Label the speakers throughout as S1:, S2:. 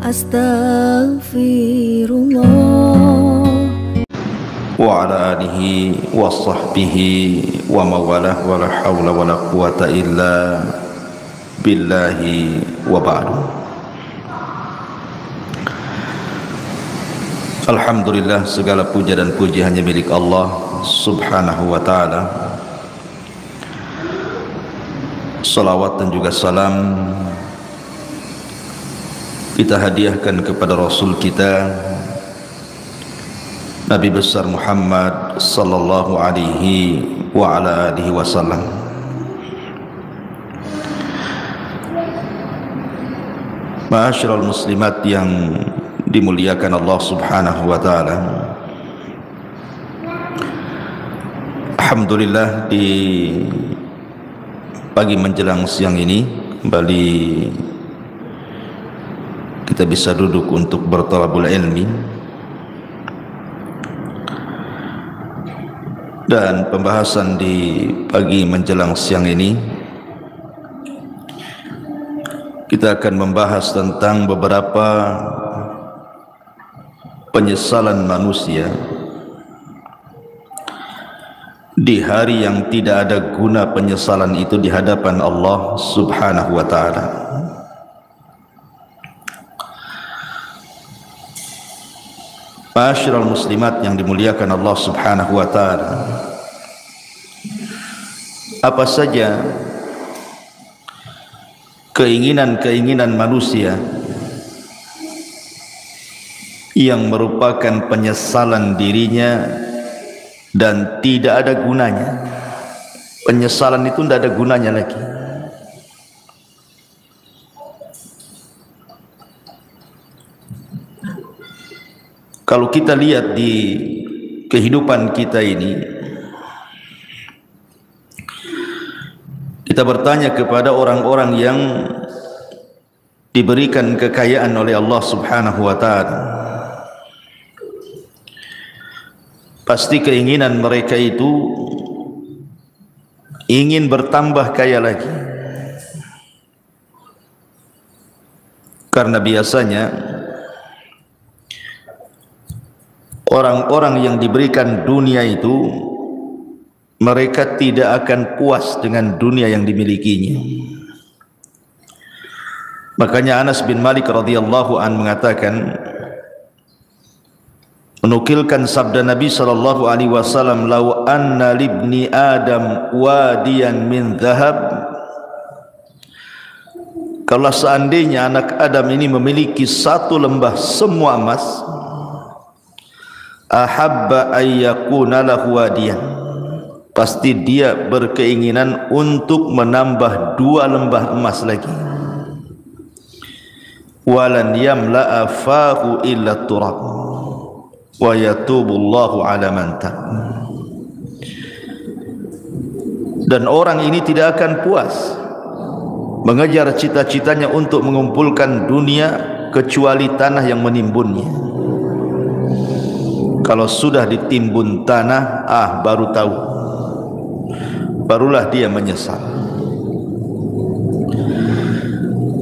S1: Astaghfirullah.
S2: Wa ala alihi wa sahbihi wa mawalah wa la hawla wa la quwata illa billahi wa ba'du. Alhamdulillah, segala puja dan puji hanya milik Allah subhanahu wa ta'ala. Salawat dan juga salam kita hadiahkan kepada Rasul kita Nabi besar Muhammad sallallahu alaihi wa ala alihi wasallam. Ma'asyiral muslimat yang dimuliakan Allah subhanahu wa ta'ala, alhamdulillah di pagi menjelang siang ini kembali kita bisa duduk untuk bertalabul ilmi. Dan pembahasan di pagi menjelang siang ini kita akan membahas tentang beberapa penyesalan manusia di hari yang tidak ada guna penyesalan itu di hadapan Allah subhanahu wa ta'ala. Ma'asyiral muslimat yang dimuliakan Allah subhanahu wa ta'ala, apa saja keinginan-keinginan manusia yang merupakan penyesalan dirinya dan tidak ada gunanya. Penyesalan itu tidak ada gunanya lagi. Kalau kita lihat di kehidupan kita ini, kita bertanya kepada orang-orang yang diberikan kekayaan oleh Allah subhanahu wa ta'ala, pasti keinginan mereka itu ingin bertambah kaya lagi. Karena biasanya orang-orang yang diberikan dunia itu mereka tidak akan puas dengan dunia yang dimilikinya. Makanya Anas bin Malik radhiyallahu an mengatakan, menukilkan sabda Nabi sallallahu alaihi wasallam, "Lau anna libni Adam wadiyan min dhahab." Kalau seandainya anak Adam ini memiliki satu lembah semua emas, ahabba ayyakuna lahu wadiyan, pasti dia berkeinginan untuk menambah 2 lembah emas lagi. Walan yamla'a fahu illa turab wa yatubullahu ala man tab. Dan orang ini tidak akan puas mengejar cita-citanya untuk mengumpulkan dunia kecuali tanah yang menimbunnya. Kalau sudah ditimbun tanah, baru tahu, barulah dia menyesal.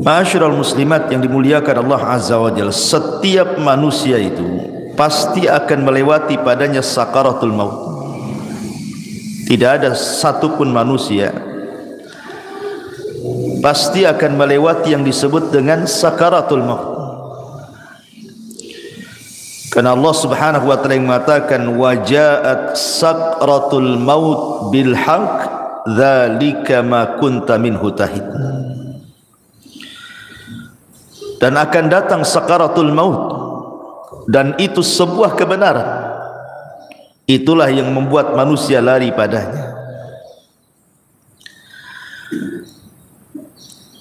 S2: Ma'asyiral muslimat yang dimuliakan Allah azza wa jalla, setiap manusia itu pasti akan melewati padanya sakaratul maut. Tidak ada satupun manusia pasti akan melewati yang disebut dengan sakaratul maut. Karena Allah subhanahu wa ta'ala yang mengatakan, wajaat sakratul maut bil haq dzalika ma kunta minhu tahid. Dan akan datang sakaratul maut, dan itu sebuah kebenaran. Itulah yang membuat manusia lari padanya.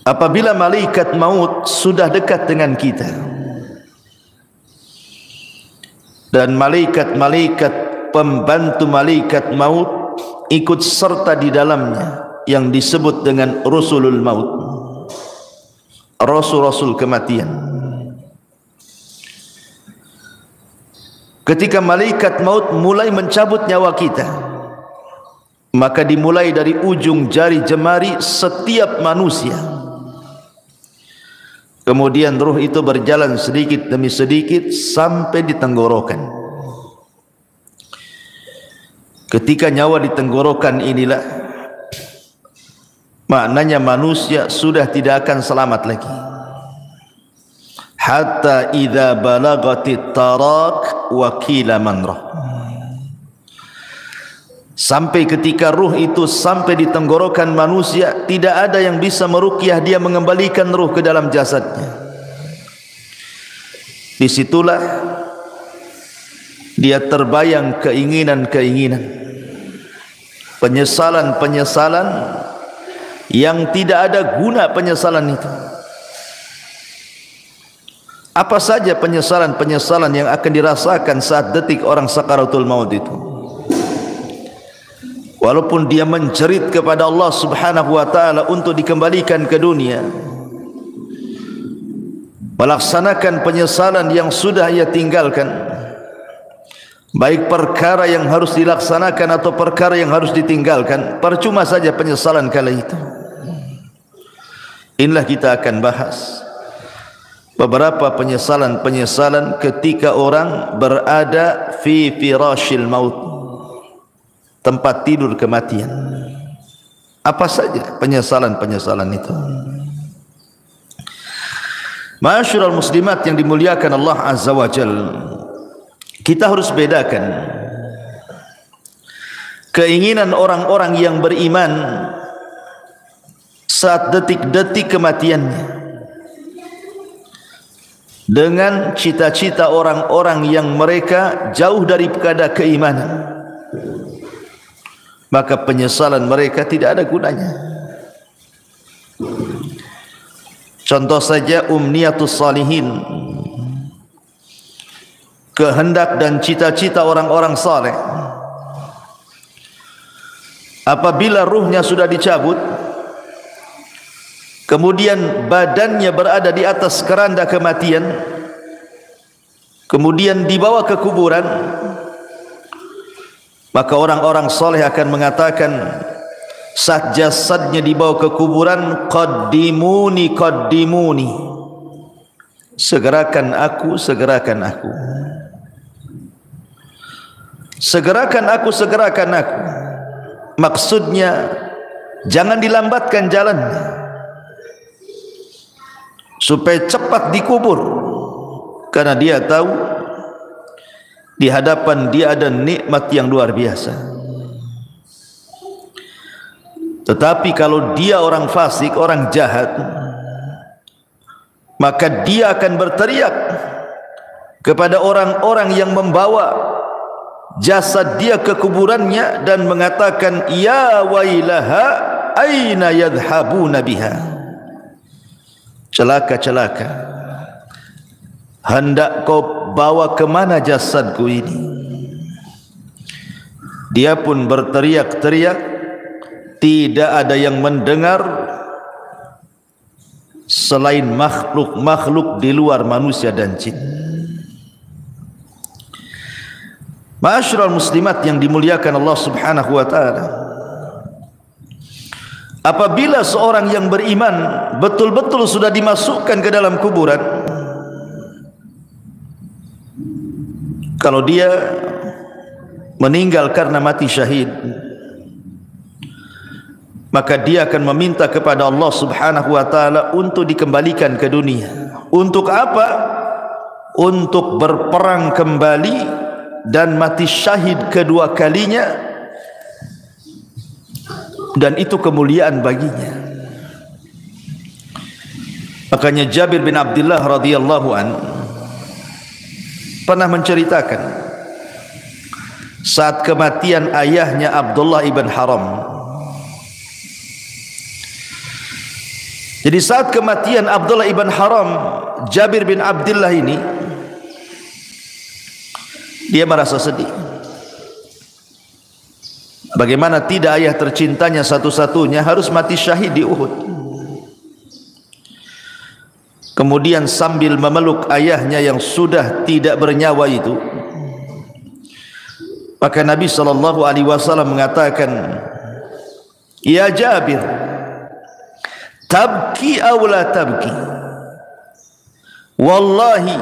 S2: Apabila malaikat maut sudah dekat dengan kita, dan malaikat-malaikat pembantu malaikat maut ikut serta di dalamnya yang disebut dengan rusulul maut, rasul-rasul kematian. Ketika malaikat maut mulai mencabut nyawa kita, maka dimulai dari ujung jari jemari setiap manusia Kemudian ruh itu berjalan sedikit demi sedikit sampai di tenggorokan. Ketika nyawa di tenggorokan inilah, maknanya manusia sudah tidak akan selamat lagi. Hatta idza balagatit tarak wa qila man rah. Sampai ketika ruh itu sampai di tenggorokan manusia, tidak ada yang bisa meruqyah dia mengembalikan ruh ke dalam jasadnya. Disitulah dia terbayang keinginan-keinginan, penyesalan-penyesalan yang tidak ada guna penyesalan itu. Apa saja penyesalan-penyesalan yang akan dirasakan saat detik orang sakaratul maut itu? Walaupun dia menjerit kepada Allah Subhanahu wa taala untuk dikembalikan ke dunia, melaksanakan penyesalan yang sudah ia tinggalkan, baik perkara yang harus dilaksanakan atau perkara yang harus ditinggalkan, percuma saja penyesalan kala itu. Inilah kita akan bahas beberapa penyesalan-penyesalan ketika orang berada fi firashil maut, tempat tidur kematian. Apa saja penyesalan-penyesalan itu? Ma'asyiral muslimat yang dimuliakan Allah Azza wa Jalla, kita harus bedakan keinginan orang-orang yang beriman saat detik-detik kematiannya dengan cita-cita orang-orang yang mereka jauh daripada keimanan. Maka penyesalan mereka tidak ada gunanya. Contoh saja umniyatus salihin, kehendak dan cita-cita orang-orang saleh. Apabila ruhnya sudah dicabut, kemudian badannya berada di atas keranda kematian, kemudian dibawa ke kuburan, maka orang-orang soleh akan mengatakan saat jasadnya dibawa ke kuburan, qaddimuni qaddimuni, segerakan aku, segerakan aku, segerakan aku, segerakan aku. Maksudnya jangan dilambatkan jalannya supaya cepat dikubur, karena dia tahu di hadapan dia ada nikmat yang luar biasa. Tetapi kalau dia orang fasik, orang jahat, maka dia akan berteriak kepada orang-orang yang membawa jasad dia ke kuburannya dan mengatakan, ya wailaha aina yadhhabuna biha. Celaka, celaka, hendak kau bawa kemana jasadku ini? Dia pun berteriak-teriak, tidak ada yang mendengar selain makhluk-makhluk di luar manusia dan jin. Ma'asyiral muslimat yang dimuliakan Allah Subhanahu wa taala, apabila seorang yang beriman betul-betul sudah dimasukkan ke dalam kuburan, kalau dia meninggal karena mati syahid, maka dia akan meminta kepada Allah Subhanahu wa taala untuk dikembalikan ke dunia. Untuk apa? Untuk berperang kembali dan mati syahid kedua kalinya, dan itu kemuliaan baginya. Makanya Jabir bin Abdullah radhiyallahu an pernah menceritakan saat kematian ayahnya Abdullah ibn Haram. Jadi saat kematian Abdullah ibn Haram, Jabir bin Abdullah ini dia merasa sedih. Bagaimana tidak ayah tercintanya satu-satunya harus mati syahid di Uhud. Kemudian sambil memeluk ayahnya yang sudah tidak bernyawa itu, maka Nabi SAW mengatakan, ya Jabir, tabki aw la tabki, wallahi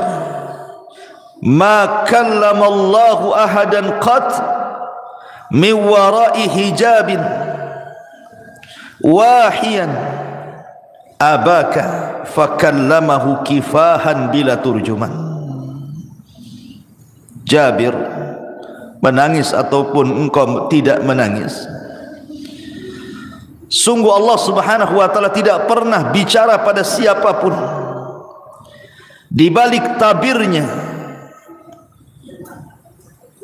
S2: ma kallama Allahu ahadan qat min wara'i hijabin wahiyan abaka fakallamahu kifahan bila turjuman. Jabir, menangis ataupun engkau tidak menangis, sungguh Allah Subhanahu wa taala tidak pernah bicara pada siapapun di balik tabirnya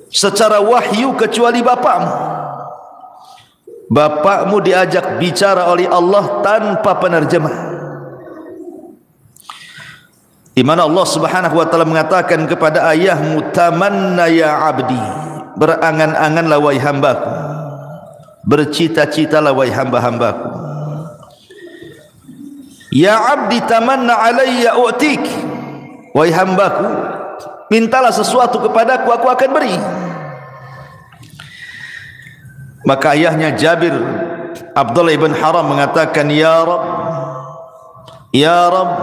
S2: secara wahyu kecuali bapakmu. Bapakmu diajak bicara oleh Allah tanpa penerjemah, di mana Allah Subhanahu wa taala mengatakan kepada ayahmu, tamanna ya abdi, berangan-anganlah wahai hambaku, bercita-citalah wahai hamba-hambaku. Ya abdi tamanna alayya u'tik, wahai hambaku, mintalah sesuatu kepadaku, aku akan beri. Maka ayahnya Jabir, Abdullah ibn Haram, mengatakan, ya Rabb, ya Rabb,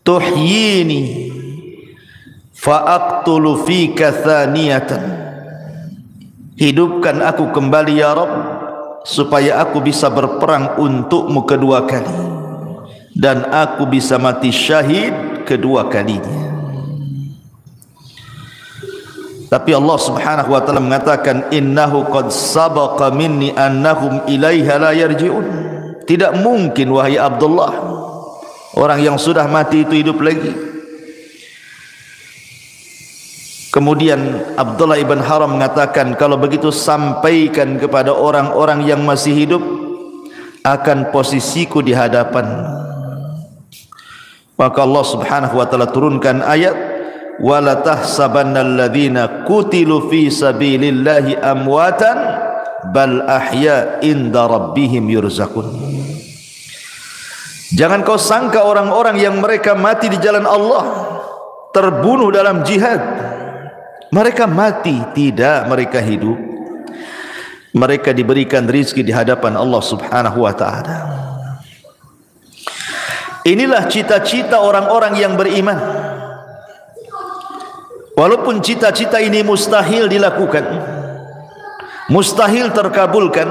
S2: tuhyini fa'aqtulu fika thaniyatan, hidupkan aku kembali ya Rabb, supaya aku bisa berperang untukmu kedua kali, dan aku bisa mati syahid kedua kalinya. Tapi Allah Subhanahu wa taala mengatakan, innahu qad sabaqa minni annahum ilaiha la yarji'un. Tidak mungkin wahai Abdullah, orang yang sudah mati itu hidup lagi. Kemudian Abdullah ibn Haram mengatakan, kalau begitu sampaikan kepada orang-orang yang masih hidup akan posisiku di hadapan. Maka Allah Subhanahu wa taala turunkan ayat, wala tahsabannal ladzina qutilu fi sabilillahi amwatan bal ahya inda rabbihim yurzaqun. Jangan kau sangka orang-orang yang mereka mati di jalan Allah, terbunuh dalam jihad, mereka mati. Tidak, mereka hidup. Mereka diberikan rizki di hadapan Allah Subhanahu wa ta'ala. Inilah cita-cita orang-orang yang beriman. Walaupun cita-cita ini mustahil dilakukan, mustahil terkabulkan,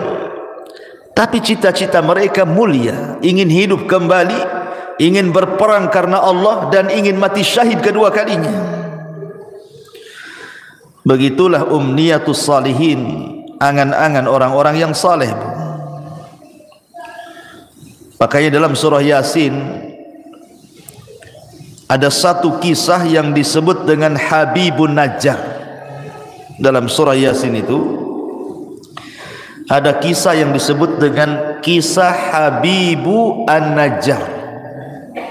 S2: tapi cita-cita mereka mulia, ingin hidup kembali, ingin berperang karena Allah, dan ingin mati syahid kedua kalinya. Begitulah umniyatus salihin, angan-angan orang-orang yang saleh. Makanya dalam surah Yasin ada satu kisah yang disebut dengan Habibun Najjar. Dalam surah Yasin itu ada kisah yang disebut dengan kisah Habibu An-Najjar.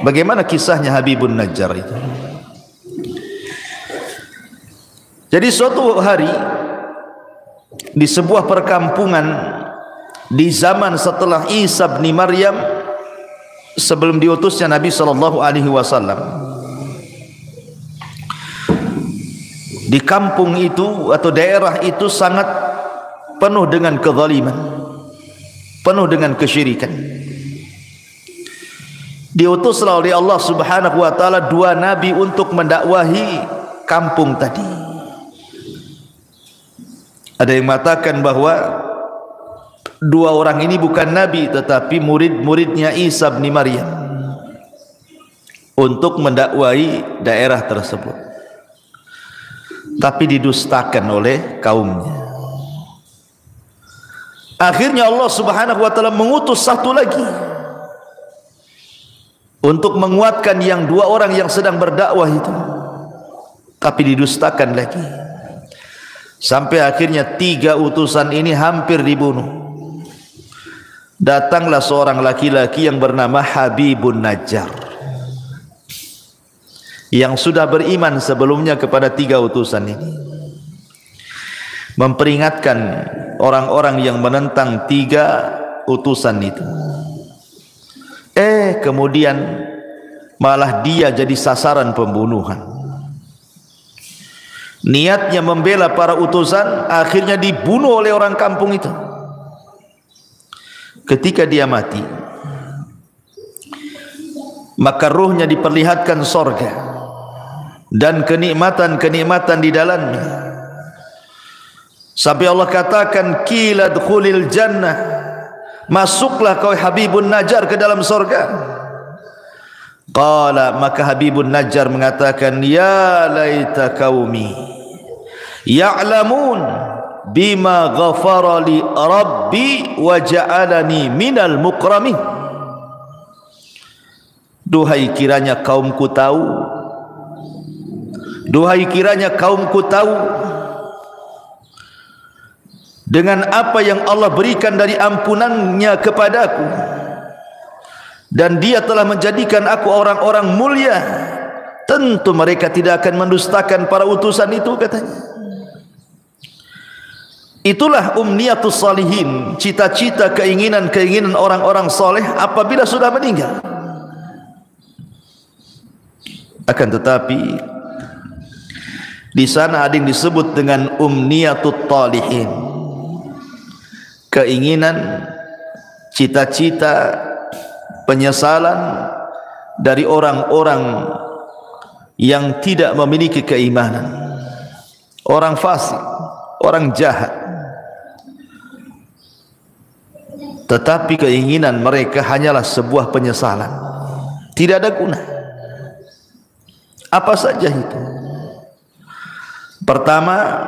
S2: Bagaimana kisahnya Habibun Najjar itu? Jadi suatu hari di sebuah perkampungan di zaman setelah Isa bin Maryam, sebelum diutusnya Nabi SAW, di kampung itu atau daerah itu sangat penuh dengan kezaliman, penuh dengan kesyirikan. Diutuslah oleh Allah Subhanahu wa taala dua nabi untuk mendakwahi kampung tadi. Ada yang mengatakan bahwa dua orang ini bukan nabi tetapi murid-muridnya Isa bin Maryam untuk mendakwahi daerah tersebut, tapi didustakan oleh kaumnya. Akhirnya Allah Subhanahu wa taala mengutus satu lagi untuk menguatkan yang dua orang yang sedang berdakwah itu, tapi didustakan lagi. Sampai akhirnya tiga utusan ini hampir dibunuh. Datanglah seorang laki-laki yang bernama Habibun Najjar, yang sudah beriman sebelumnya kepada tiga utusan ini, memperingatkan orang-orang yang menentang tiga utusan itu. Kemudian malah dia jadi sasaran pembunuhan. Niatnya membela para utusan, akhirnya dibunuh oleh orang kampung itu. Ketika dia mati, maka ruhnya diperlihatkan sorga dan kenikmatan-kenikmatan di dalamnya, sampai Allah katakan qila dkhulil jannah, masuklah kau Habibun Najjar ke dalam sorga. Qala, maka Habibun Najjar mengatakan, ya laita qaumi ya'lamun bima ghafara li rabbi wa ja'alani minal mukramin. Duhai kiranya kaumku tahu, duhai kiranya kaumku tahu dengan apa yang Allah berikan dari ampunannya kepadaku, dan dia telah menjadikan aku orang-orang mulia, tentu mereka tidak akan mendustakan para utusan itu, katanya. Itulah umniyatus salihin, cita-cita, keinginan-keinginan orang-orang soleh apabila sudah meninggal. Akan tetapi di sana ada yang disebut dengan umniyatut talihin, keinginan, cita-cita, penyesalan dari orang-orang yang tidak memiliki keimanan, orang fasik, orang jahat. Tetapi keinginan mereka hanyalah sebuah penyesalan, tidak ada guna. Apa saja itu? Pertama,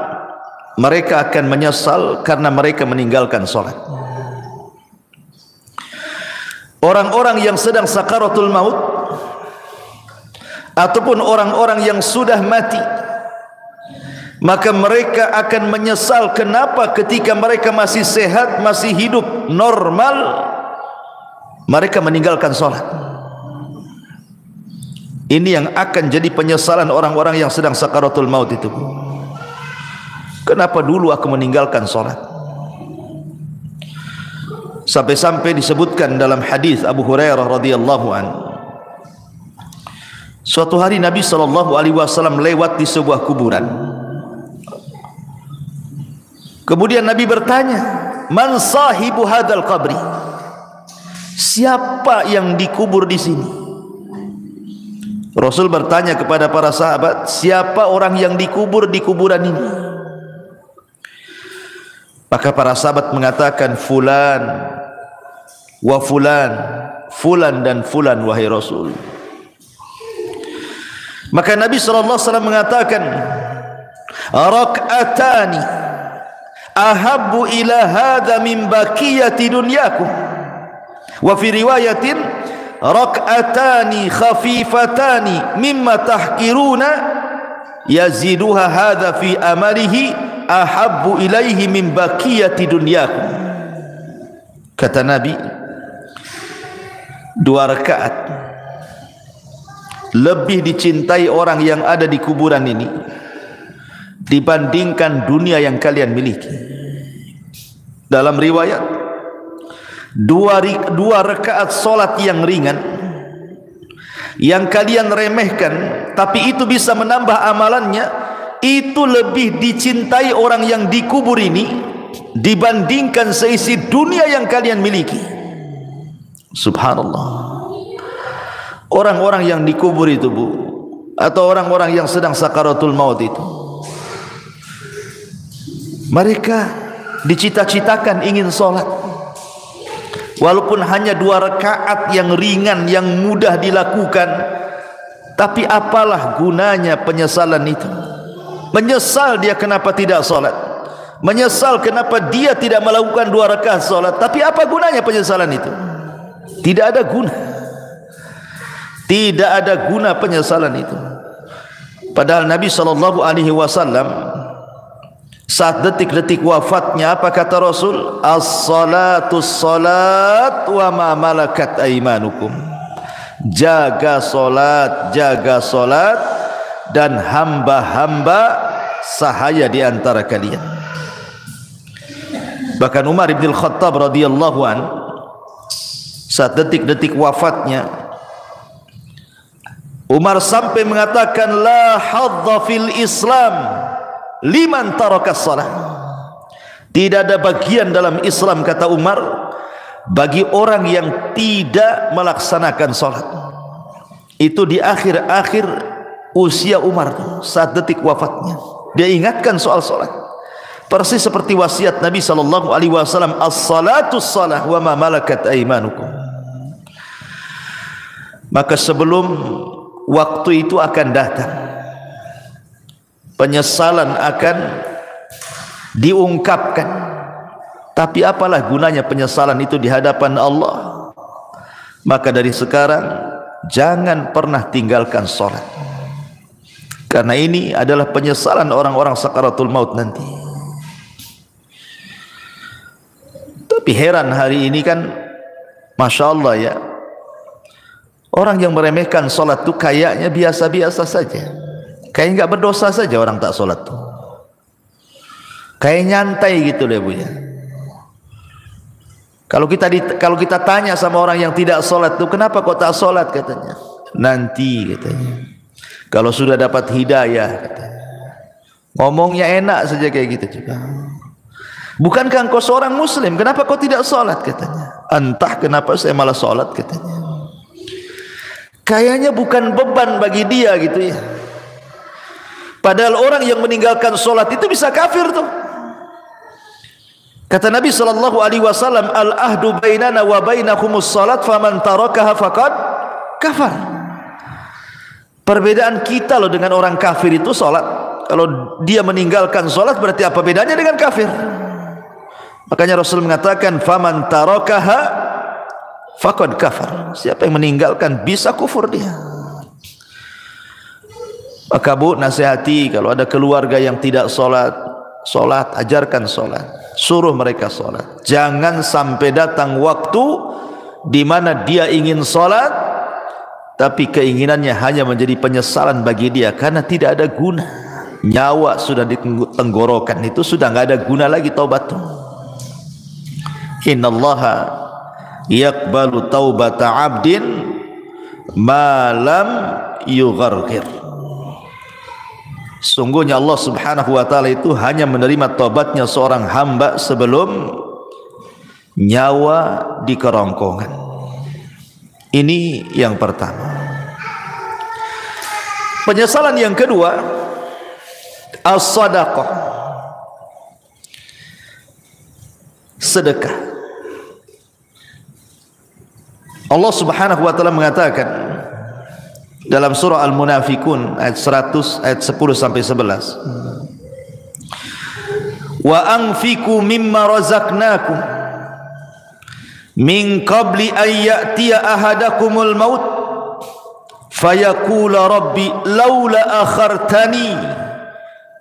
S2: mereka akan menyesal karena mereka meninggalkan sholat. Orang-orang yang sedang sakaratul maut ataupun orang-orang yang sudah mati, maka mereka akan menyesal kenapa ketika mereka masih sehat, masih hidup normal, mereka meninggalkan sholat. Ini yang akan jadi penyesalan orang-orang yang sedang sakaratul maut itu. Kenapa dulu aku meninggalkan sholat? Sampai-sampai disebutkan dalam hadis Abu Hurairah radhiyallahu anhu, suatu hari Nabi SAW lewat di sebuah kuburan. Kemudian Nabi bertanya, man sahibu hadzal qabri? Siapa yang dikubur di sini? Rasul bertanya kepada para sahabat, siapa orang yang dikubur di kuburan ini? Maka para sahabat mengatakan, fulan wa fulan, fulan dan fulan wahai Rasul. Maka Nabi SAW mengatakan, rak'atani ahabbu ila hadha min baqiyati dunyakum. Wa fi riwayatin rak'atani khafifatani mimma tahqiruna yaziduha hadha fi amalihi ahabbu ilaihi min baqiyati dunyakum. Kata Nabi, 2 rakaat lebih dicintai orang yang ada di kuburan ini dibandingkan dunia yang kalian miliki. Dalam riwayat, 2 rakaat solat yang ringan yang kalian remehkan, tapi itu bisa menambah amalannya, itu lebih dicintai orang yang dikubur ini dibandingkan seisi dunia yang kalian miliki. Subhanallah. Orang-orang yang dikubur itu, Bu, atau orang-orang yang sedang sakaratul maut itu, mereka dicita-citakan ingin sholat, walaupun hanya 2 rakaat yang ringan, yang mudah dilakukan. Tapi apalah gunanya penyesalan itu? Menyesal dia kenapa tidak sholat, menyesal kenapa dia tidak melakukan 2 rakaat sholat. Tapi apa gunanya penyesalan itu? Tidak ada guna. Tidak ada guna penyesalan itu. Padahal Nabi SAW saat detik-detik wafatnya, apa kata Rasul? As-salatu salat wa ma malakat aimanukum. Jaga solat, jaga solat, dan hamba-hamba sahaya di antara kalian. Bahkan Umar bin Khattab radhiyallahu an, saat detik-detik wafatnya, Umar sampai mengatakan, la hadza fil Islam liman tarakas salat. Tidak ada bagian dalam Islam, kata Umar, bagi orang yang tidak melaksanakan salat. Itu di akhir-akhir usia Umar, saat detik wafatnya, dia ingatkan soal salat. Persis seperti wasiat Nabi sallallahu alaihi wasallam, as-salatus salah wa ma malakat aymanukum. Maka sebelum waktu itu akan datang, penyesalan akan diungkapkan. Tapi apalah gunanya penyesalan itu di hadapan Allah? Maka dari sekarang jangan pernah tinggalkan salat, karena ini adalah penyesalan orang-orang sakaratul maut nanti. Tapi heran hari ini kan, Masya Allah ya, orang yang meremehkan salat itu kayaknya biasa-biasa saja, kayak nggak berdosa saja orang tak salat tuh, kayak nyantai gitu deh Bu ya. Kalau kita tanya sama orang yang tidak sholat tuh, kenapa kok tak sholat, katanya, nanti katanya, kalau sudah dapat hidayah, katanya. Ngomongnya enak saja kayak gitu juga. Bukankah engkau seorang muslim, kenapa kau tidak sholat, katanya. Entah kenapa saya malah sholat, katanya. Kayaknya bukan beban bagi dia gitu ya. Padahal orang yang meninggalkan sholat itu bisa kafir tuh. Kata Nabi sallallahu alaihi wasallam, al-ahdu bainana wa bainakumus salat faman tarakaha faqad kafar. Perbedaan kita loh dengan orang kafir itu salat. Kalau dia meninggalkan salat berarti apa bedanya dengan kafir? Makanya Rasul mengatakan faman tarakaha faqad kafar. Siapa yang meninggalkan bisa kufur dia. Maka Bu, nasihati kalau ada keluarga yang tidak salat, ajarkan salat, suruh mereka salat. Jangan sampai datang waktu di mana dia ingin salat tapi keinginannya hanya menjadi penyesalan bagi dia karena tidak ada guna. Nyawa sudah di tenggorokan, itu sudah nggak ada guna lagi taubat. Innallaha yaqbalu taubata 'abdin ma lam yugharghir. Sungguhnya Allah subhanahu wa ta'ala itu hanya menerima taubatnya seorang hamba sebelum nyawa di kerongkongan. Ini yang pertama. Penyesalan yang kedua, as-sadaqah, sedekah. Allah subhanahu wa ta'ala mengatakan dalam surah Al-Munafikun ayat 100, ayat 10 sampai 11, wa anfiqu mimma razaqnakum min qabli an ya'tiya ahadakumul maut fayaqula rabbi laula akhartani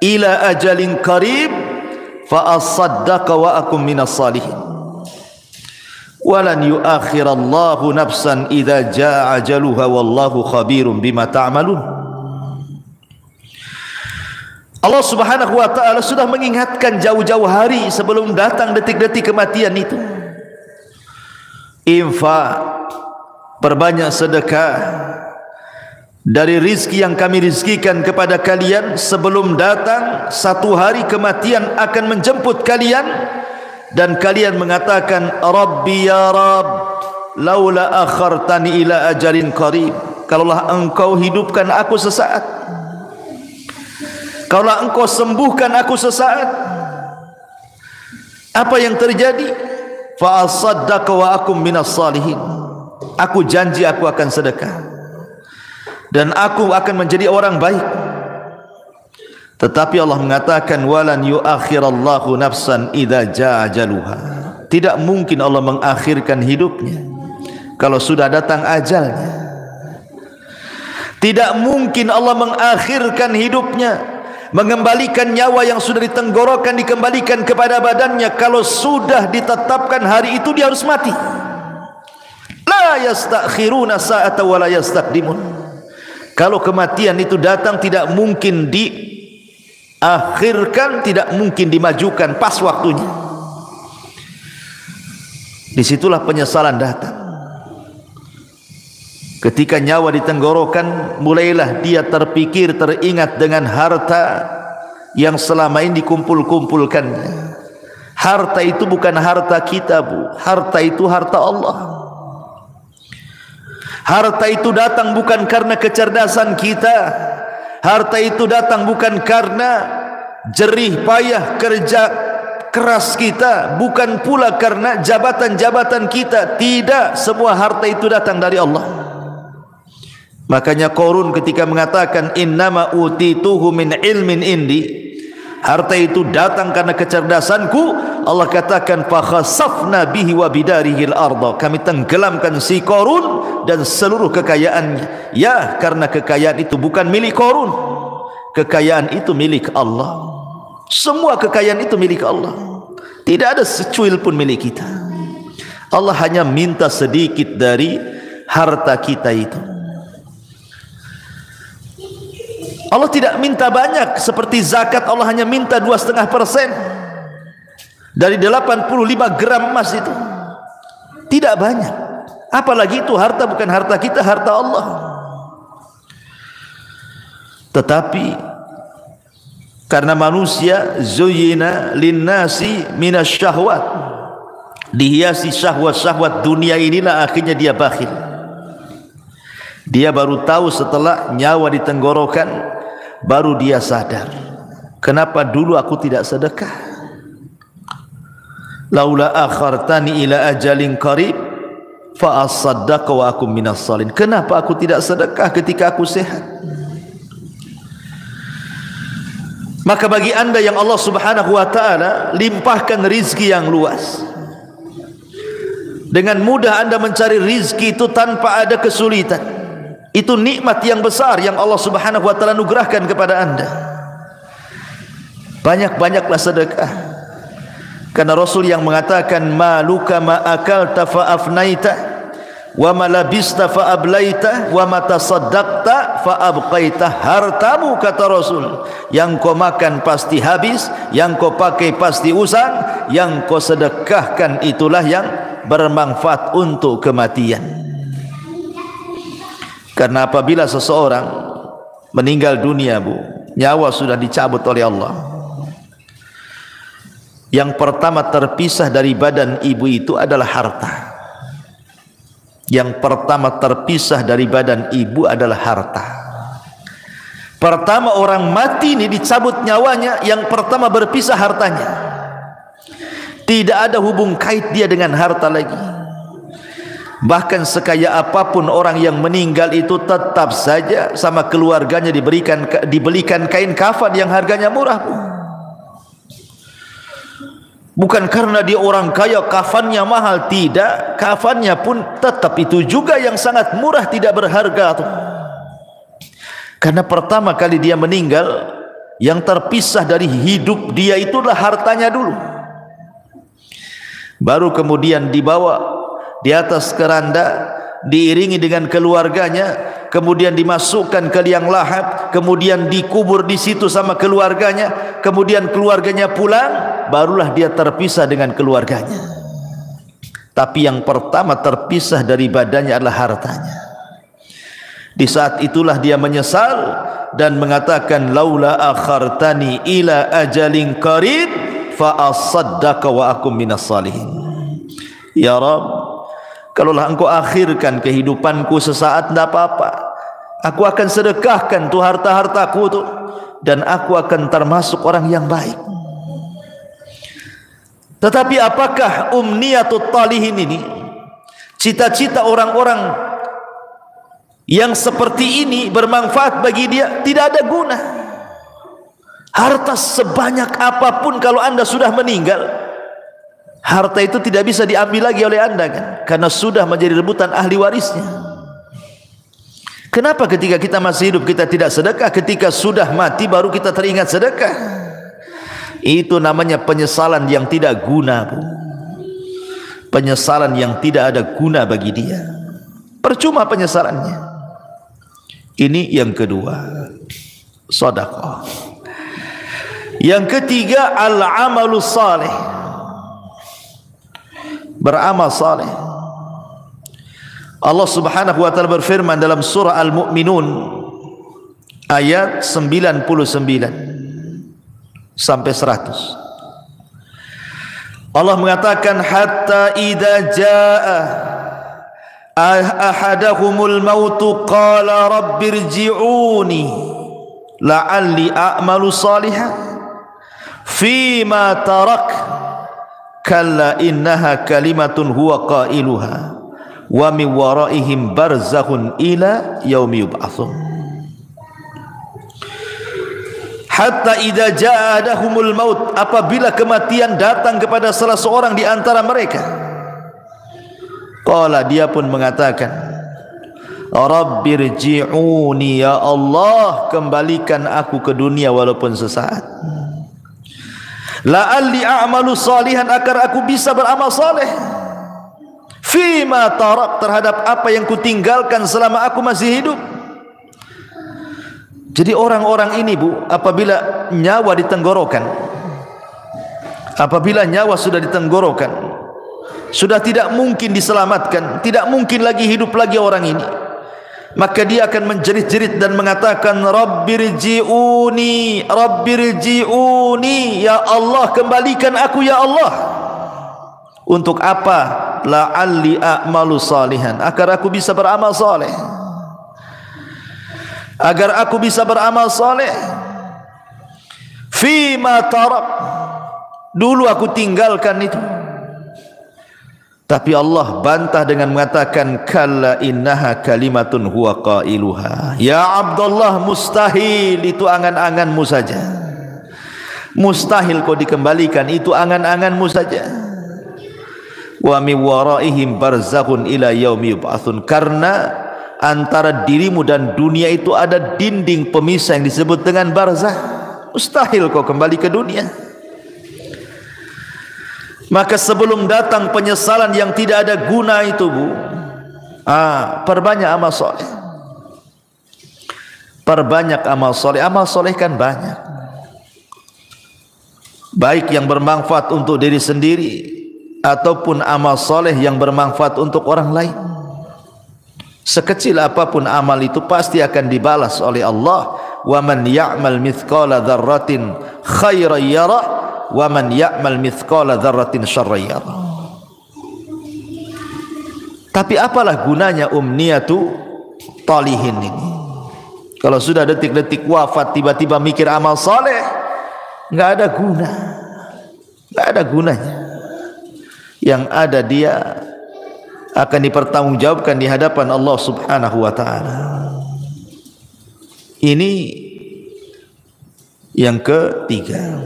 S2: ila ajalin qarib fa asaddaqa wa akum minas salihin walan yuakhirallahu nafsan idza jaa ajaluha wallahu khabirum bima ta'malun. Allah subhanahu wa ta'ala sudah mengingatkan jauh-jauh hari sebelum datang detik-detik kematian itu. Infak, perbanyak sedekah dari rizki yang kami rizkikan kepada kalian sebelum datang satu hari kematian akan menjemput kalian. Dan kalian mengatakan, Rabbi ya Rabb, laula akhartani ila ajalin qarib. Kalaulah engkau hidupkan aku sesaat, kalaulah engkau sembuhkan aku sesaat, apa yang terjadi? Fa asaddaqa wa akum minas salihin. Aku janji aku akan sedekah dan aku akan menjadi orang baik. Tetapi Allah mengatakan walan yuakhirallahu nafsan idza jaa ajaluha. Tidak mungkin Allah mengakhirkan hidupnya kalau sudah datang ajalnya. Tidak mungkin Allah mengakhirkan hidupnya, mengembalikan nyawa yang sudah ditenggorokan dikembalikan kepada badannya kalau sudah ditetapkan hari itu dia harus mati. La yastakhiruna sa'ata wa la yastaqdimun. Kalau kematian itu datang tidak mungkin akhirkan, tidak mungkin dimajukan pas waktunya. Disitulah penyesalan datang. Ketika nyawa ditenggorokan, mulailah dia terpikir, teringat dengan harta yang selama ini dikumpul-kumpulkannya. Harta itu bukan harta kita, Bu. Harta itu harta Allah. Harta itu datang bukan karena kecerdasan kita. Harta itu datang bukan karena jerih payah kerja keras kita, bukan pula karena jabatan-jabatan kita. Tidak, semua harta itu datang dari Allah. Makanya Qarun ketika mengatakan innama utituhu min ilmin indi, harta itu datang karena kecerdasanku. Allah katakan fa khasafna bihi wa bidarihil arda, kami tenggelamkan si Qarun dan seluruh kekayaannya. Ya, karena kekayaan itu bukan milik Qarun, kekayaan itu milik Allah. Semua kekayaan itu milik Allah, tidak ada secuil pun milik kita. Allah hanya minta sedikit dari harta kita itu. Allah tidak minta banyak seperti zakat. Allah hanya minta 2,5% dari 85 gram emas itu. Tidak banyak. Apalagi itu harta bukan harta kita, harta Allah. Tetapi karena manusia zuyyina linnasi minasyahwat, dihiasi syahwat-syahwat dunia inilah, akhirnya dia bakhil. Dia baru tahu setelah nyawa di tenggorokan, baru dia sadar, kenapa dulu aku tidak sedekah? Laula akhartani ila ajalin qarib fa asaddaqa wa akum minas salin. Kenapa aku tidak sedekah ketika aku sehat? Maka bagi anda yang Allah subhanahu wa ta'ala limpahkan rizki yang luas, dengan mudah anda mencari rizki itu tanpa ada kesulitan. Itu nikmat yang besar yang Allah subhanahu wa ta'ala anugerahkan kepada anda. Banyak-banyaklah sedekah. Karena Rasul yang mengatakan maluka ma akalta fa afnaita wa ma labista fa ablaita wa ma tasaddaqta fa abqaita. Hartamu, kata Rasul, yang kau makan pasti habis, yang kau pakai pasti usang, yang kau sedekahkan itulah yang bermanfaat untuk kematian. Karena apabila seseorang meninggal dunia, Bu, nyawa sudah dicabut oleh Allah. Yang pertama terpisah dari badan ibu itu adalah harta. Yang pertama terpisah dari badan ibu adalah harta. Pertama orang mati ini dicabut nyawanya, yang pertama berpisah hartanya. Tidak ada hubung kait dia dengan harta lagi. Bahkan sekaya apapun orang yang meninggal itu, tetap saja sama keluarganya dibelikan kain kafan yang harganya murah, Bu. Bukan karena dia orang kaya kafannya mahal, tidak. Kafannya pun tetap itu juga yang sangat murah, tidak berharga tuh. Karena pertama kali dia meninggal, yang terpisah dari hidup dia itulah hartanya dulu. Baru kemudian dibawa di atas keranda, diiringi dengan keluarganya, kemudian dimasukkan ke liang lahat, kemudian dikubur di situ sama keluarganya, kemudian keluarganya pulang, barulah dia terpisah dengan keluarganya. Tapi yang pertama terpisah dari badannya adalah hartanya. Di saat itulah dia menyesal dan mengatakan laula akhartani ila ajalin qarib fa asaddaqa wa akum minas salihin. Ya Rabb, kalaulah engkau akhirkan kehidupanku sesaat, tidak apa-apa, aku akan sedekahkan tuh harta-hartaku tuh, dan aku akan termasuk orang yang baik. Tetapi apakah umniyatut talihin ini, cita-cita orang-orang yang seperti ini bermanfaat bagi dia? Tidak ada guna. Harta sebanyak apapun kalau anda sudah meninggal, harta itu tidak bisa diambil lagi oleh anda, kan? Karena sudah menjadi rebutan ahli warisnya. Kenapa ketika kita masih hidup kita tidak sedekah? Ketika sudah mati baru kita teringat sedekah. Itu namanya penyesalan yang tidak guna, Bu. Penyesalan yang tidak ada guna bagi dia. Percuma penyesalannya. Ini yang kedua, sedekah. Yang ketiga, al-amalus salih. Beramal saleh. Allah subhanahu wa ta'ala berfirman dalam surah Al-Mu'minun ayat 99 sampai 100. Allah mengatakan hatta idza jaa ahadahumul mautu qala rabbirji'uni la'alli a'malu salihan fima tarak kalla innaha kalimatun huwa qailuha wa min waraihim barzakhun ila yaumi yub'atsun hatta idza jaa adahumul maut, apabila kematian datang kepada salah seorang di antara mereka, qala, dia pun mengatakan, rabbirji'uni, ya Allah, kembalikan aku ke dunia walaupun sesaat, la'alli a'malu salihan, agar aku bisa beramal saleh, fima tarak, terhadap apa yang kutinggalkan selama aku masih hidup. Jadi orang-orang ini, Bu, apabila nyawa di tenggorokan, apabila nyawa sudah di tenggorokan, sudah tidak mungkin diselamatkan, tidak mungkin lagi hidup lagi orang ini, maka dia akan menjerit-jerit dan mengatakan, rabbirji'uni, rabbirji'uni, ya Allah, kembalikan aku ya Allah. Untuk apa? La'alli a'malu salihan, agar aku bisa beramal saleh, agar aku bisa beramal saleh. Fima tarak, dulu aku tinggalkan itu. Tapi Allah bantah dengan mengatakan, kalla innaha kalimatun huwa qailuha, ya Abdullah, mustahil, itu angan-anganmu saja, mustahil kau dikembalikan, itu angan-anganmu saja. Wa min waraihim barzakhun ila yaumi yub'atsun, karena antara dirimu dan dunia itu ada dinding pemisah yang disebut dengan barzah. Mustahil kau kembali ke dunia. Maka sebelum datang penyesalan yang tidak ada guna itu, Bu, perbanyak amal soleh, perbanyak amal soleh. Amal soleh kan banyak, baik yang bermanfaat untuk diri sendiri ataupun amal soleh yang bermanfaat untuk orang lain. Sekecil apapun amal itu pasti akan dibalas oleh Allah. Wa man ya'mal mithqala dzarratin khairan yarah wa man ya'mal mithqala dzarratin syarran yarah. Tapi apalah gunanya umniyatu talihin ini? Kalau sudah detik-detik wafat tiba-tiba mikir amal saleh, enggak ada guna, enggak ada gunanya. Yang ada dia akan dipertanggungjawabkan di hadapan Allah Subhanahu wa taala. Ini yang ketiga.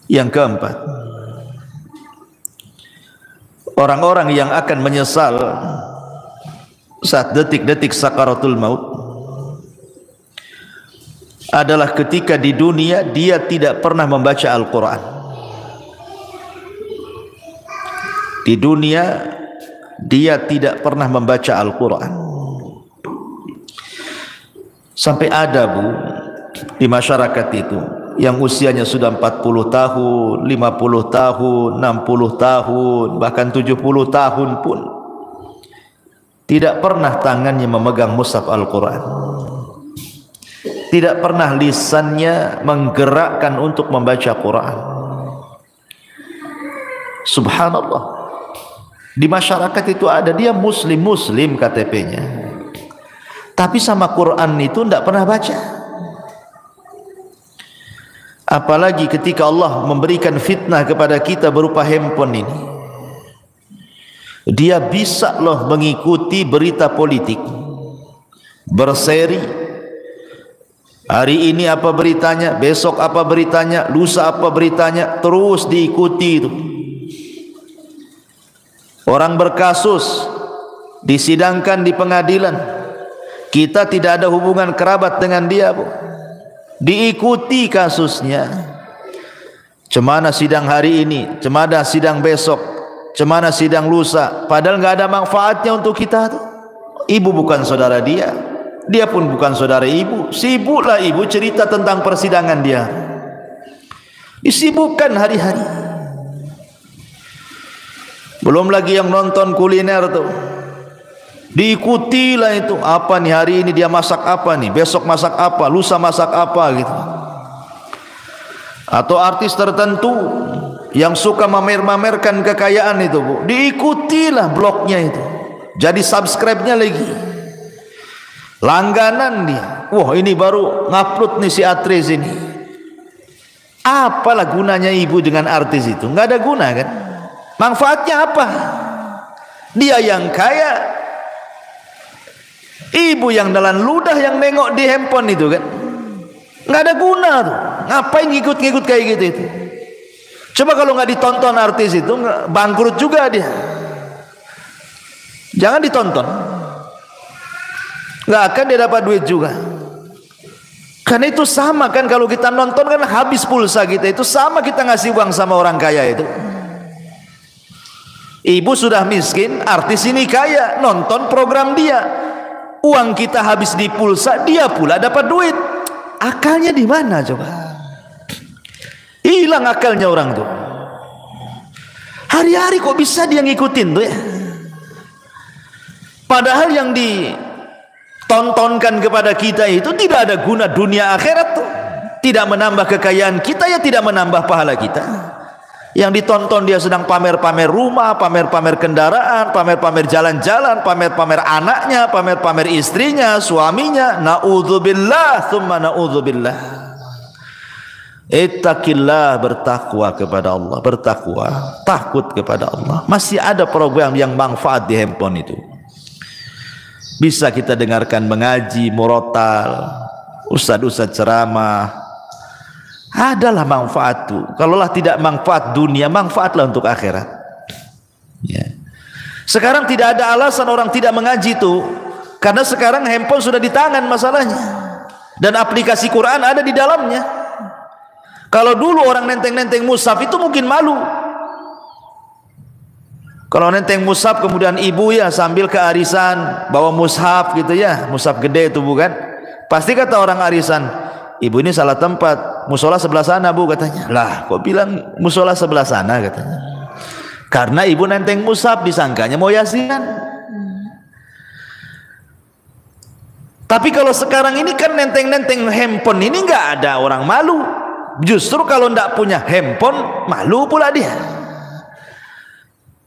S2: Yang keempat, orang-orang yang akan menyesal saat detik-detik sakaratul maut adalah ketika di dunia dia tidak pernah membaca Al-Quran. Di dunia dia tidak pernah membaca Al-Quran. Sampai ada, Bu, di masyarakat itu yang usianya sudah 40 tahun, 50 tahun, 60 tahun, bahkan 70 tahun pun tidak pernah tangannya memegang mushaf Al-Quran, tidak pernah lisannya menggerakkan untuk membaca Quran. Subhanallah, di masyarakat itu ada, dia muslim KTP-nya, tapi sama Quran itu tidak pernah baca. Apalagi ketika Allah memberikan fitnah kepada kita berupa handphone ini, dia bisa loh mengikuti berita politik, berseri. Hari ini apa beritanya, besok apa beritanya, lusa apa beritanya, terus diikuti itu. Orang berkasus disidangkan di pengadilan, kita tidak ada hubungan kerabat dengan dia, Bu, diikuti kasusnya. Cemana sidang hari ini, cemana sidang besok, cemana sidang lusa, padahal nggak ada manfaatnya untuk kita tuh. Ibu bukan saudara dia, dia pun bukan saudara ibu. Sibuklah ibu cerita tentang persidangan dia, disibukkan hari-hari. Belum lagi yang nonton kuliner tuh, diikutilah itu. Apa nih hari ini dia masak apa nih, besok masak apa, lusa masak apa gitu. Atau artis tertentu yang suka mamer-mamerkan kekayaan itu, Bu, diikuti ikutilah blognya itu, jadi subscribe-nya lagi, langganan dia. Wah, ini baru ngupload nih si artis ini. Apalah gunanya ibu dengan artis itu? Nggak ada guna kan? Manfaatnya apa? Dia yang kaya, ibu yang dalam ludah yang nengok di handphone itu kan, nggak ada guna tuh. Ngapain ngikut-ngikut kayak gitu itu? Coba kalau nggak ditonton artis itu, bangkrut juga dia. Jangan ditonton, nggak akan dia dapat duit juga. Karena itu sama kan, kalau kita nonton kan habis pulsa kita, itu sama kita ngasih uang sama orang kaya itu. Ibu sudah miskin, artis ini kaya, nonton program dia, uang kita habis di pulsa, dia pula dapat duit. Akalnya di mana coba? Hilang akalnya orang tuh. Hari-hari kok bisa dia ngikutin tuh ya? Padahal yang ditontonkan kepada kita itu tidak ada guna dunia akhirat tuh. Tidak menambah kekayaan kita, ya tidak menambah pahala kita. Yang ditonton dia sedang pamer-pamer rumah, pamer-pamer kendaraan, pamer-pamer jalan-jalan, pamer-pamer anaknya, pamer-pamer istrinya, suaminya. Na'udzubillah, thumma na'udzubillah. Ittaqillah, bertakwa kepada Allah, bertakwa, takut kepada Allah. Masih ada program yang manfaat di handphone itu. Bisa kita dengarkan mengaji, murotal, ustaz-ustaz ceramah. Adalah manfaat tuh. Kalaulah tidak manfaat dunia, manfaatlah untuk akhirat. Ya. Sekarang tidak ada alasan orang tidak mengaji tuh, karena sekarang handphone sudah di tangan masalahnya, dan aplikasi Quran ada di dalamnya. Kalau dulu orang nenteng-nenteng mushaf itu mungkin malu. Kalau nenteng mushaf kemudian ibu ya sambil ke arisan bawa mushaf gitu ya, mushaf gede itu bukan? Pasti kata orang arisan, ibu ini salah tempat, musola sebelah sana bu katanya. Lah kok bilang musola sebelah sana katanya? Karena ibu nenteng mushaf, disangkanya mau yasinan. Tapi kalau sekarang ini kan nenteng-nenteng handphone ini nggak ada orang malu. Justru kalau tidak punya handphone malu pula dia.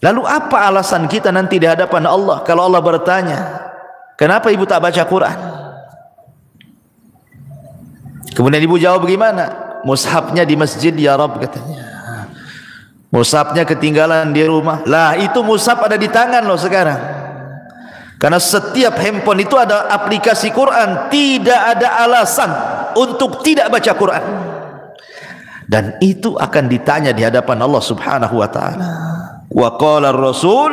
S2: Lalu apa alasan kita nanti di hadapan Allah kalau Allah bertanya, kenapa ibu tak baca Quran? Kemudian ibu jawab bagaimana? Mushafnya di masjid ya Rabb katanya. Mushafnya ketinggalan di rumah. Lah itu mushaf ada di tangan loh sekarang. Karena setiap handphone itu ada aplikasi Quran. Tidak ada alasan untuk tidak baca Quran. Dan itu akan ditanya di hadapan Allah Subhanahu wa taala. Wa qala ar-rasul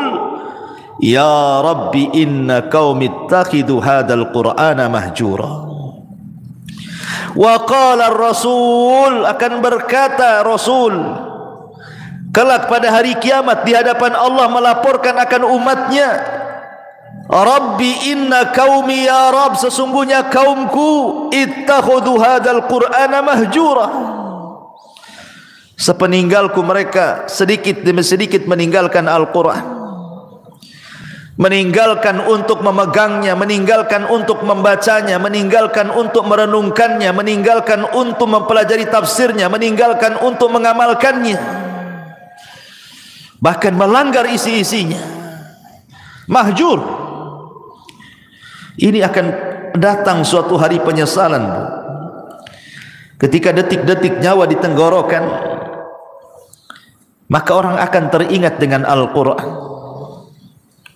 S2: ya rabbi inna qaumi ittakhidhu hadzal qur'ana mahjura. Wa qala ar-rasul, akan berkata Rasul kelak pada hari kiamat di hadapan Allah melaporkan akan umatnya, Rabbi inna qaumi ya Rabb, sesungguhnya kaumku ittakhadhu hadzal qur'ana mahjura. Sepeninggalku mereka sedikit demi sedikit meninggalkan Al-Quran, meninggalkan untuk memegangnya, meninggalkan untuk membacanya, meninggalkan untuk merenungkannya, meninggalkan untuk mempelajari tafsirnya, meninggalkan untuk mengamalkannya, bahkan melanggar isi-isinya. Mahjur. Ini akan datang suatu hari penyesalan, Bu. Ketika detik-detik nyawa di tenggorokan, maka orang akan teringat dengan Al-Quran.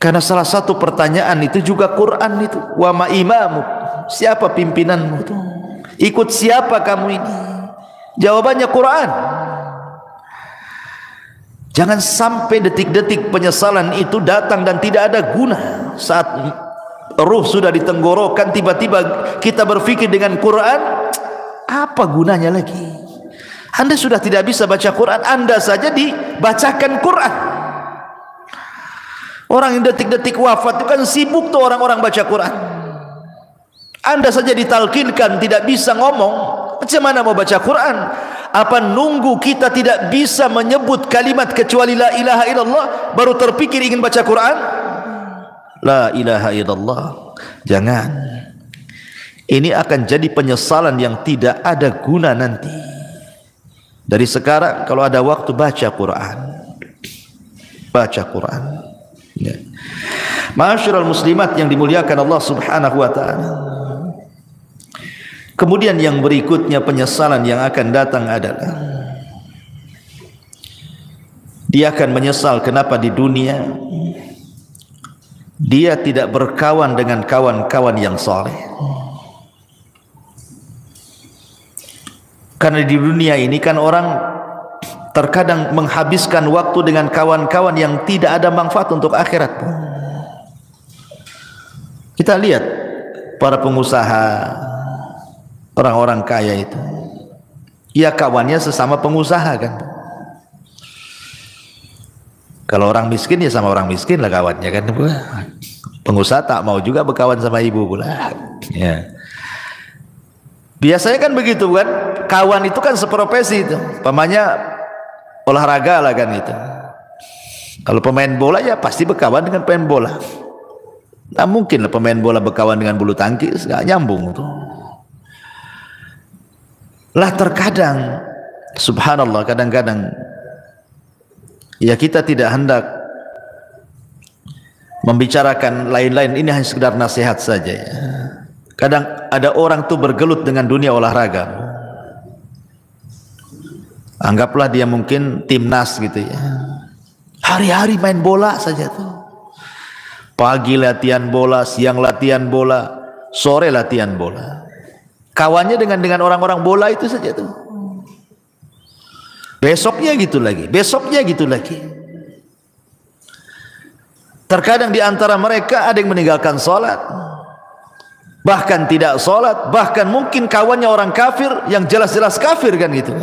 S2: Karena salah satu pertanyaan itu juga Quran itu. Wa ma imamu, siapa pimpinanmu itu? Ikut siapa kamu ini? Jawabannya Quran. Jangan sampai detik-detik penyesalan itu datang dan tidak ada guna. Saat ruh sudah di tenggorokan, tiba-tiba kita berpikir dengan Quran, apa gunanya lagi? Anda sudah tidak bisa baca Quran, Anda saja dibacakan Quran. Orang yang detik-detik wafat itu kan sibuk tuh orang-orang baca Quran. Anda saja ditalkinkan tidak bisa ngomong, macam mana mau baca Quran? Apa nunggu kita tidak bisa menyebut kalimat kecuali la ilaha illallah baru terpikir ingin baca Quran? La ilaha illallah. Jangan. Ini akan jadi penyesalan yang tidak ada guna nanti. Dari sekarang kalau ada waktu baca Quran. Baca Quran. Ya. Ma'asyiral muslimat yang dimuliakan Allah Subhanahu wa taala. Kemudian yang berikutnya penyesalan yang akan datang adalah dia akan menyesal kenapa di dunia dia tidak berkawan dengan kawan-kawan yang saleh. Karena di dunia ini kan orang terkadang menghabiskan waktu dengan kawan-kawan yang tidak ada manfaat untuk akhirat. Kita lihat para pengusaha, orang-orang kaya itu, ya kawannya sesama pengusaha kan. Kalau orang miskin ya sama orang miskin lah kawannya kan. Pengusaha tak mau juga berkawan sama ibu pula. Ya. Biasanya kan begitu kan. Kawan itu kan seprofesi itu. Pamanya olahraga lah kan itu. Kalau pemain bola ya pasti berkawan dengan pemain bola. Nah mungkin lah pemain bola berkawan dengan bulu tangkis, nggak nyambung tuh. Lah terkadang subhanallah kadang-kadang ya kita tidak hendak membicarakan lain-lain, ini hanya sekedar nasihat saja ya. Kadang ada orang tuh bergelut dengan dunia olahraga, anggaplah dia mungkin timnas gitu ya, hari-hari main bola saja tuh, pagi latihan bola, siang latihan bola, sore latihan bola, kawannya dengan orang-orang bola itu saja tuh. Besoknya gitu lagi, besoknya gitu lagi. Terkadang di antara mereka ada yang meninggalkan sholat, bahkan tidak sholat, bahkan mungkin kawannya orang kafir yang jelas-jelas kafir kan gitu.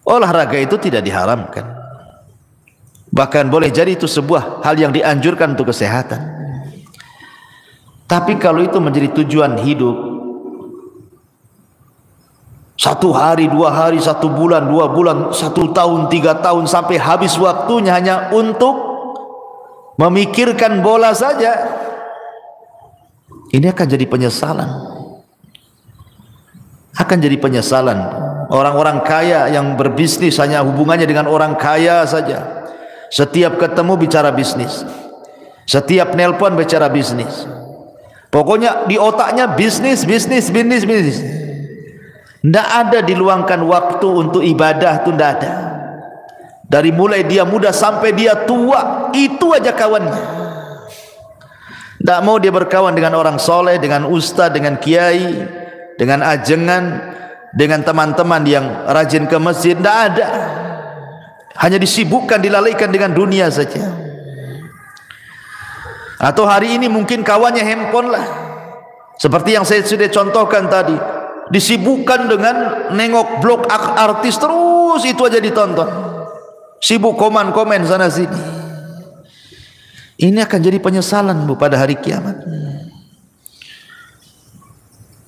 S2: Olahraga itu tidak diharamkan, bahkan boleh jadi itu sebuah hal yang dianjurkan untuk kesehatan. Tapi kalau itu menjadi tujuan hidup, 1 hari, 2 hari, 1 bulan, 2 bulan, 1 tahun, 3 tahun, sampai habis waktunya hanya untuk memikirkan bola saja, ini akan jadi penyesalan. Akan jadi penyesalan. Orang-orang kaya yang berbisnis hanya hubungannya dengan orang kaya saja. Setiap ketemu bicara bisnis, setiap nelpon bicara bisnis. Pokoknya di otaknya bisnis, bisnis, bisnis, bisnis. Tidak ada diluangkan waktu untuk ibadah, itu tidak ada. Dari mulai dia muda sampai dia tua, itu aja kawannya. Tidak mau dia berkawan dengan orang soleh, dengan ustaz, dengan kiai, dengan ajengan, dengan teman-teman yang rajin ke masjid. Tidak ada. Hanya disibukkan, dilalaikan dengan dunia saja. Atau hari ini mungkin kawannya handphone lah, seperti yang saya sudah contohkan tadi. Disibukkan dengan nengok blog artis, terus itu aja ditonton, sibuk komen-komen sana sini. Ini akan jadi penyesalan Bu pada hari kiamat.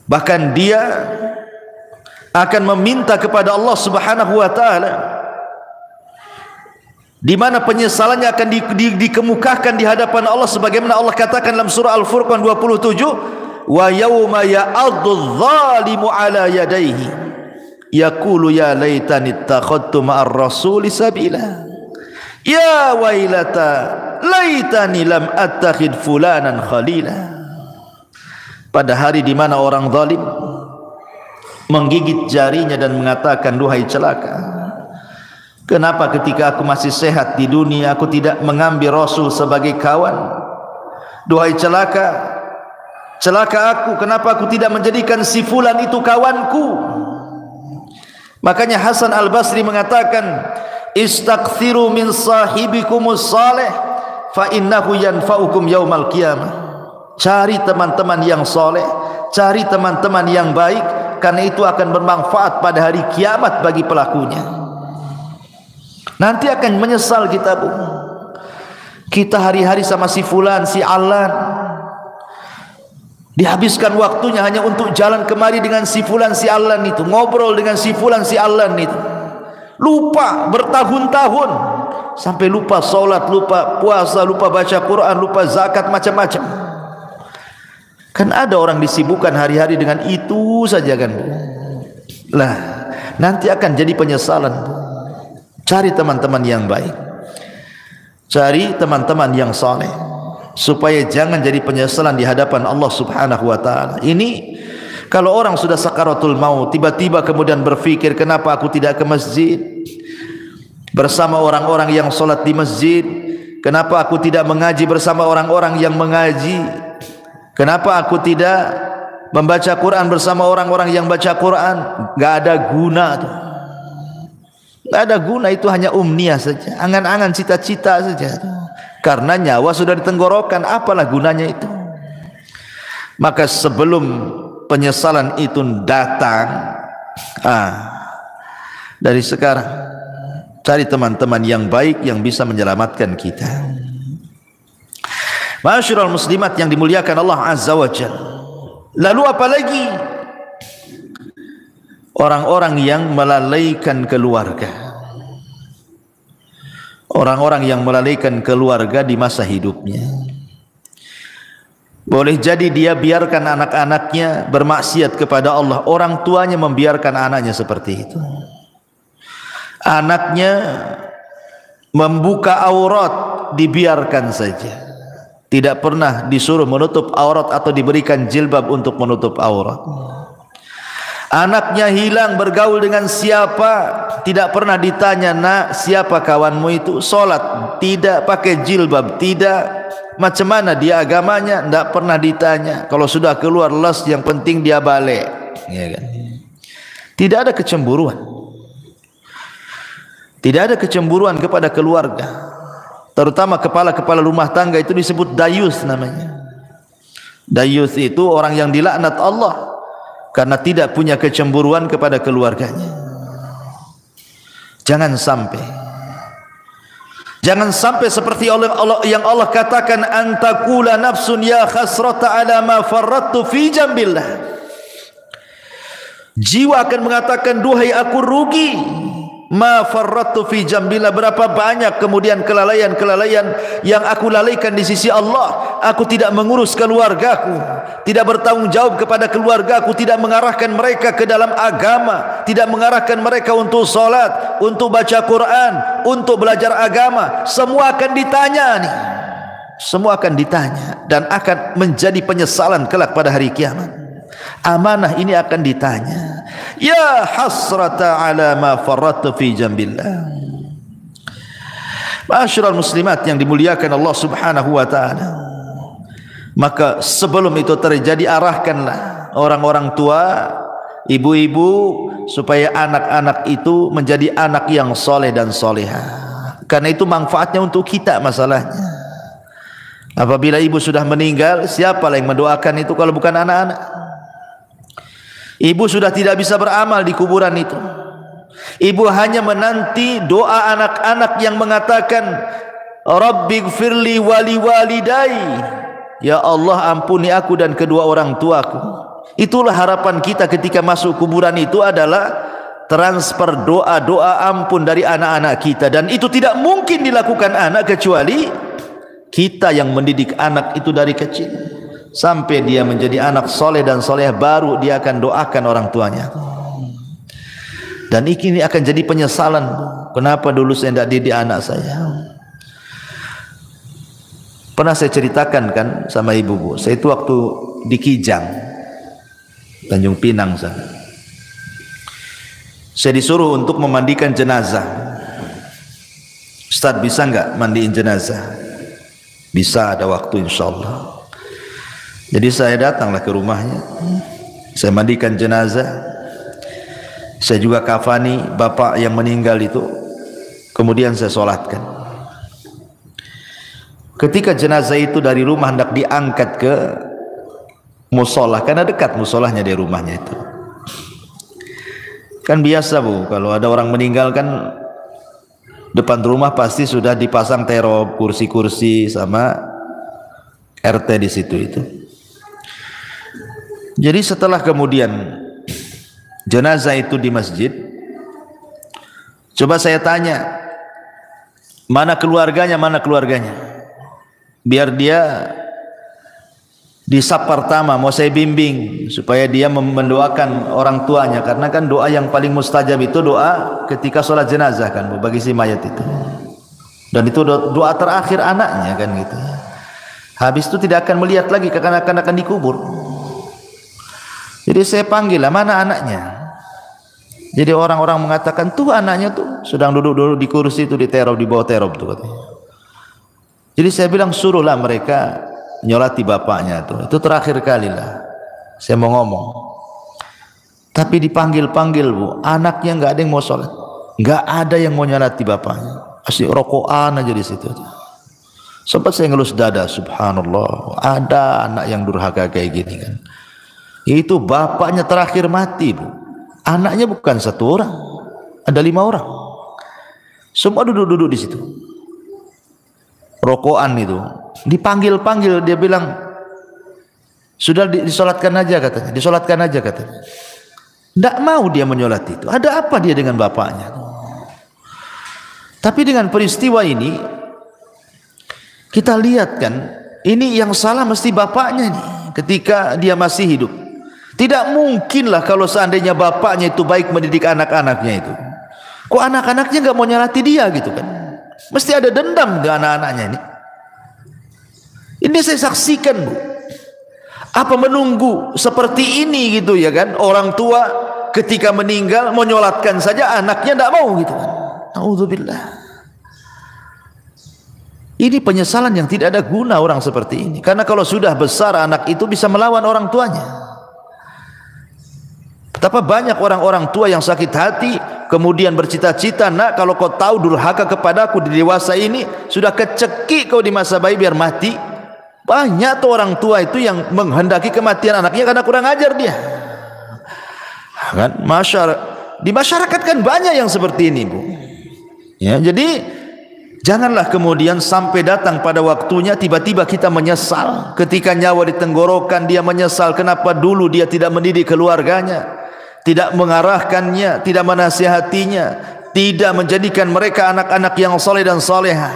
S2: Bahkan dia akan meminta kepada Allah Subhanahu wa taala, di mana penyesalannya akan dikemukakan di hadapan Allah, sebagaimana Allah katakan dalam surah Al-Furqan 27, wa yawma ya'addu dhalimu ala yadayhi yaqulu ya laitani ittakhadtu ma'ar rasuli sabila ya wailata laitani lam attakhid fulanan khalila. Pada hari di mana orang zalim menggigit jarinya dan mengatakan, duhai celaka, kenapa ketika aku masih sehat di dunia aku tidak mengambil Rasul sebagai kawan? Duhai celaka, celaka aku, kenapa aku tidak menjadikan si fulan itu kawanku? Makanya Hasan Al-Basri mengatakan, istaghfiru min sahibikumus salih fa innahu yanfa'ukum yaumal qiyamah. Cari teman-teman yang soleh, cari teman-teman yang baik, karena itu akan bermanfaat pada hari kiamat bagi pelakunya. Nanti akan menyesal kita Bu. Kita hari-hari sama si fulan, si alan, dihabiskan waktunya hanya untuk jalan kemari dengan si fulan si alan itu, ngobrol dengan si fulan si alan itu, lupa bertahun-tahun, sampai lupa sholat, lupa puasa, lupa baca Quran, lupa zakat, macam-macam. Kan ada orang disibukkan hari-hari dengan itu saja kan Bu. Lah nanti akan jadi penyesalan Bu. Cari teman-teman yang baik, Cari teman-teman yang saleh supaya jangan jadi penyesalan di hadapan Allah Subhanahu wa taala. Ini kalau orang sudah sakaratul maut tiba-tiba kemudian berpikir, kenapa aku tidak ke masjid bersama orang-orang yang salat di masjid? Kenapa aku tidak mengaji bersama orang-orang yang mengaji? Kenapa aku tidak membaca Quran bersama orang-orang yang baca Quran? Enggak ada guna tuh. Enggak ada guna, itu hanya umniah saja, angan-angan, cita-cita saja. Karena nyawa sudah di tenggorokan, apalah gunanya itu? Maka sebelum penyesalan itu datang, dari sekarang cari teman-teman yang baik yang bisa menyelamatkan kita. Ma'asyiral muslimat yang dimuliakan Allah Azza wa Jalla. Lalu apa lagi? Orang-orang yang melalaikan keluarga. Orang-orang yang melalaikan keluarga di masa hidupnya. Boleh jadi dia biarkan anak-anaknya bermaksiat kepada Allah. Orang tuanya membiarkan anaknya seperti itu. Anaknya membuka aurat, dibiarkan saja. Tidak pernah disuruh menutup aurat atau diberikan jilbab untuk menutup aurat. Anaknya hilang bergaul dengan siapa, tidak pernah ditanya, nak siapa kawanmu itu? Solat tidak, pakai jilbab tidak, macam mana dia agamanya, tidak pernah ditanya. Kalau sudah keluar les, yang penting dia balik, ya kan? Tidak ada kecemburuan, tidak ada kecemburuan kepada keluarga, terutama kepala-kepala rumah tangga. Itu disebut dayus namanya. Dayus itu orang yang dilaknat Allah karena tidak punya kecemburuan kepada keluarganya. Jangan sampai seperti Allah yang Allah katakan, antakula nafsun ya khasrata ala ma farrattu fi jambillah. Jiwa akan mengatakan, duhai aku rugi, ma farrattu fi jambillah, berapa banyak kemudian kelalaian-kelalaian yang aku lalaikan di sisi Allah. Aku tidak mengurus keluargaku, tidak bertanggung jawab kepada keluargaku, tidak mengarahkan mereka ke dalam agama, tidak mengarahkan mereka untuk salat, untuk baca Quran, untuk belajar agama. Semua akan ditanya nih. Semua akan ditanya dan akan menjadi penyesalan kelak pada hari kiamat. Amanah ini akan ditanya. Ya hasrata ala ma farrattu fi jambillah. Ma'asyiral muslimat yang dimuliakan Allah Subhanahu wa taala. Maka sebelum itu terjadi, arahkanlah orang-orang tua, ibu-ibu, supaya anak-anak itu menjadi anak yang soleh dan solehah. Karena itu manfaatnya untuk kita masalahnya. Apabila ibu sudah meninggal, siapa yang mendoakan itu kalau bukan anak-anak? Ibu sudah tidak bisa beramal di kuburan itu. Ibu hanya menanti doa anak-anak yang mengatakan, Rabbighfirli wali walidai. Ya Allah, ampuni aku dan kedua orang tuaku. Itulah harapan kita ketika masuk kuburan itu, adalah transfer doa-doa ampun dari anak-anak kita. Dan itu tidak mungkin dilakukan anak kecuali kita yang mendidik anak itu dari kecil sampai dia menjadi anak soleh dan soleh, baru dia akan doakan orang tuanya. Dan ini akan jadi penyesalan, kenapa dulu saya tidak didik anak saya. Pernah saya ceritakan kan sama ibu, saya itu waktu di Kijang, Tanjung Pinang sana, saya disuruh untuk memandikan jenazah. Ustaz, bisa enggak mandiin jenazah? Bisa, ada waktu insyaallah. Jadi saya datanglah ke rumahnya, saya mandikan jenazah, saya juga kafani bapak yang meninggal itu, kemudian saya solatkan. Ketika jenazah itu dari rumah hendak diangkat ke musola, karena dekat musolahnya dari rumahnya itu. Kan biasa Bu, kalau ada orang meninggal kan depan rumah pasti sudah dipasang terop, kursi-kursi sama RT di situ itu. Jadi setelah kemudian jenazah itu di masjid, coba saya tanya, mana keluarganya, mana keluarganya? Biar dia di saf pertama mau saya bimbing supaya dia mendoakan orang tuanya, karena kan doa yang paling mustajab itu doa ketika sholat jenazah kan bagi si mayat itu. Dan itu doa terakhir anaknya kan gitu. Habis itu tidak akan melihat lagi kekanak-kanak akan dikubur. Jadi saya panggil lah, mana anaknya? Jadi orang-orang mengatakan tuh anaknya tuh sedang duduk-duduk di kursi itu di terop, di bawah terop tuh katanya. Jadi saya bilang suruhlah mereka nyolati bapaknya tuh. Itu terakhir kali lah saya mau ngomong. Tapi dipanggil-panggil bu, anaknya nggak ada yang mau sholat, nggak ada yang mau nyolati bapaknya. Asli rokokan aja di situ. Sempat saya ngelus dada, subhanallah, ada anak yang durhaka kayak gini kan. Itu bapaknya terakhir mati bu, anaknya bukan satu orang, ada 5 orang, semua duduk-duduk di situ. Rokokan itu, dipanggil-panggil dia bilang sudah disolatkan aja katanya, disolatkan aja katanya. Tidak mau dia menyolat itu. Ada apa dia dengan bapaknya? Tapi dengan peristiwa ini kita lihat kan, ini yang salah mesti bapaknya nih ketika dia masih hidup. Tidak mungkinlah kalau seandainya bapaknya itu baik mendidik anak-anaknya itu, kok anak-anaknya nggak mau nyalati dia gitu kan? Mesti ada dendam dengan anak-anaknya ini. Ini saya saksikan bu. Apa menunggu seperti ini gitu ya kan? Orang tua ketika meninggal mau nyolatkan saja anaknya tidak mau gitu kan? Nauzubillah. Ini penyesalan yang tidak ada guna orang seperti ini. Karena kalau sudah besar anak itu bisa melawan orang tuanya. Betapa banyak orang-orang tua yang sakit hati kemudian bercita-cita, nak kalau kau tahu durhaka kepadaku di dewasa ini, sudah kecekik kau di masa bayi biar mati. Banyak tuh orang tua itu yang menghendaki kematian anaknya karena kurang ajar dia. Kan di masyarakat kan banyak yang seperti ini bu. Ya, jadi janganlah kemudian sampai datang pada waktunya tiba-tiba kita menyesal. Ketika nyawa di tenggorokan dia menyesal kenapa dulu dia tidak mendidik keluarganya, tidak mengarahkannya, tidak menasihatinya, tidak menjadikan mereka anak-anak yang saleh dan salehah.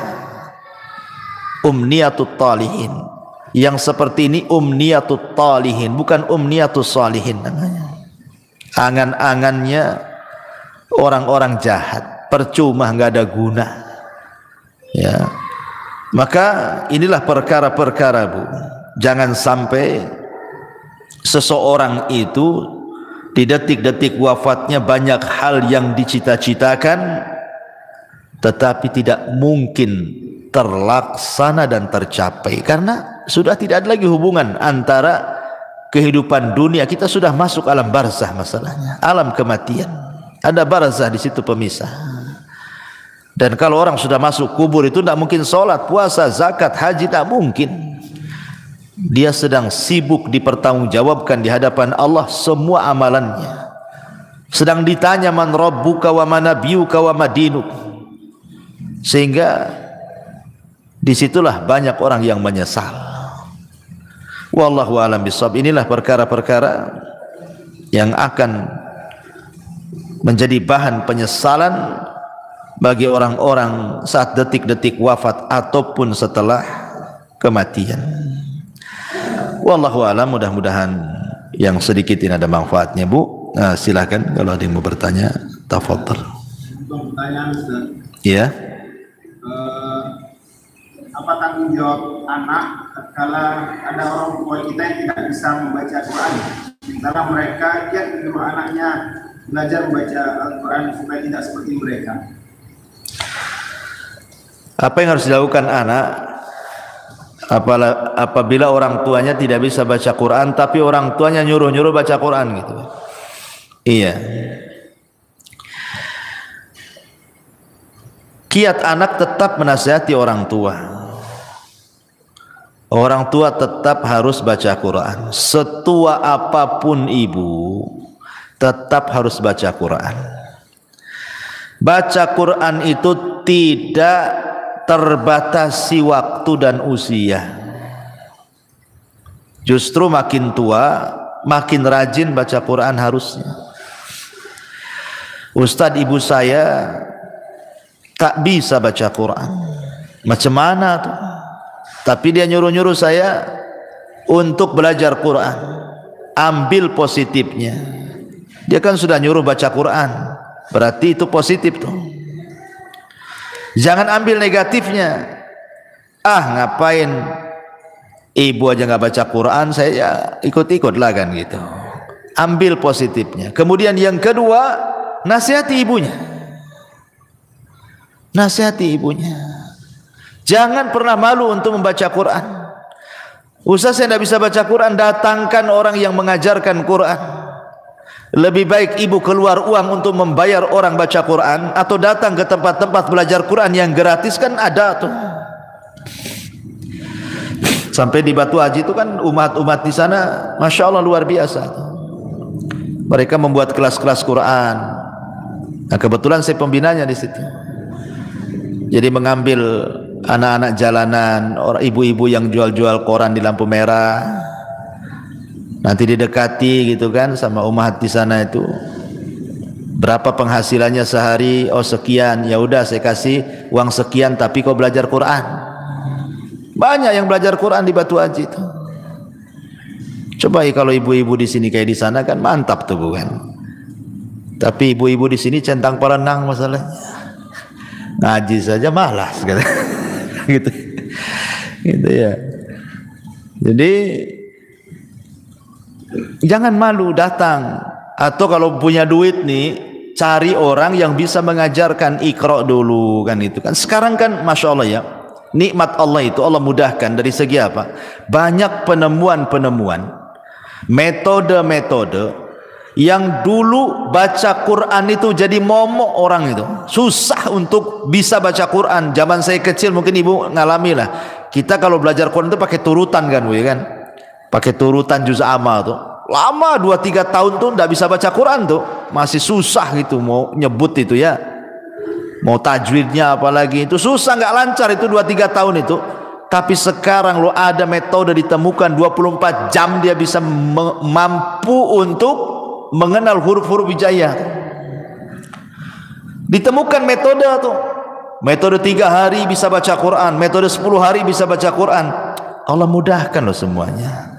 S2: Umniyatut talihin. Yang seperti ini umniyatut talihin, bukan umniyatus salihin namanya. Angan-angannya orang-orang jahat, percuma, nggak ada guna. Ya. Maka inilah perkara-perkara bu. Jangan sampai seseorang itu di detik-detik wafatnya banyak hal yang dicita-citakan tetapi tidak mungkin terlaksana dan tercapai karena sudah tidak ada lagi hubungan antara kehidupan dunia. Kita sudah masuk alam barzah, masalahnya alam kematian, ada barzah di situ pemisah. Dan kalau orang sudah masuk kubur itu tidak mungkin sholat, puasa, zakat, haji, tak mungkin. Dia sedang sibuk dipertanggungjawabkan di hadapan Allah semua amalannya. Sedang ditanya man rabbuka wa man nabiyuka wa madinuk. Sehingga disitulah banyak orang yang menyesal. Wallahu a'lam bishawab. Inilah perkara-perkara yang akan menjadi bahan penyesalan bagi orang-orang saat detik-detik wafat ataupun setelah kematian. Wallahu a'lam. Mudah-mudahan yang sedikit ini ada manfaatnya bu. Nah, silakan kalau ada yang mau bertanya, tafadhal.
S1: Pertanyaan Ustaz.
S2: Iya.
S1: Apa tanggung jawab anak kalau ada orang tua kita yang tidak bisa membaca Quran, sementara mereka yang menyuruh anaknya belajar membaca Al-Quran supaya tidak seperti mereka?
S2: Apa yang harus dilakukan anak apabila orang tuanya tidak bisa baca Quran tapi orang tuanya nyuruh-nyuruh baca Quran gitu? Iya. Kiat anak tetap menasihati orang tua. Orang tua tetap harus baca Quran. Setua apapun ibu, tetap harus baca Quran. Baca Quran itu tidak terbatasi waktu dan usia. Justru makin tua, makin rajin baca Quran harusnya. Ustadz ibu saya tak bisa baca Quran. Macam mana tuh? Tapi dia nyuruh-nyuruh saya untuk belajar Quran. Ambil positifnya. Dia kan sudah nyuruh baca Quran, berarti itu positif tuh. Jangan ambil negatifnya. Ah, ngapain ibu aja nggak baca Quran, saya ya ikut-ikut lah kan gitu. Ambil positifnya. Kemudian yang kedua, nasihati ibunya. Nasihati ibunya. Jangan pernah malu untuk membaca Quran. Ustaz, saya tidak bisa baca Quran, datangkan orang yang mengajarkan Quran. Lebih baik ibu keluar uang untuk membayar orang baca Quran atau datang ke tempat-tempat belajar Quran yang gratis, kan ada tuh. Sampai di Batu Haji itu kan umat-umat di sana, masya Allah luar biasa. Mereka membuat kelas-kelas Quran. Nah, kebetulan saya pembinanya di situ. Jadi mengambil anak-anak jalanan, orang ibu-ibu yang jual-jual koran di lampu merah. Nanti didekati gitu kan sama umat di sana itu. Berapa penghasilannya sehari? Oh sekian. Ya udah saya kasih uang sekian, tapi kau belajar Quran. Banyak yang belajar Quran di Batu Haji itu. Coba kalau ibu-ibu di sini kayak di sana kan mantap tuh bukan? Tapi ibu-ibu di sini centang perenang masalahnya. Ngaji saja malas gitu. Gitu ya. Jadi jangan malu datang, atau kalau punya duit nih cari orang yang bisa mengajarkan Iqra dulu kan itu kan. Sekarang kan masya Allah ya, nikmat Allah itu Allah mudahkan dari segi apa? Banyak penemuan-penemuan, metode-metode yang dulu baca Quran itu jadi momok orang itu. Susah untuk bisa baca Quran. Zaman saya kecil mungkin ibu ngalami lah. Kita kalau belajar Quran itu pakai turutan kan, Bu, ya kan? Pakai turutan juz amma tuh. Lama 2-3 tahun tuh enggak bisa baca Quran tuh. Masih susah gitu mau nyebut itu ya. Mau tajwidnya apalagi itu susah, enggak lancar itu 2-3 tahun itu. Tapi sekarang lo ada metode ditemukan 24 jam dia bisa mampu untuk mengenal huruf-huruf hijaiyah. Ditemukan metode tuh. Metode 3 hari bisa baca Quran, metode 10 hari bisa baca Quran. Allah mudahkan loh semuanya.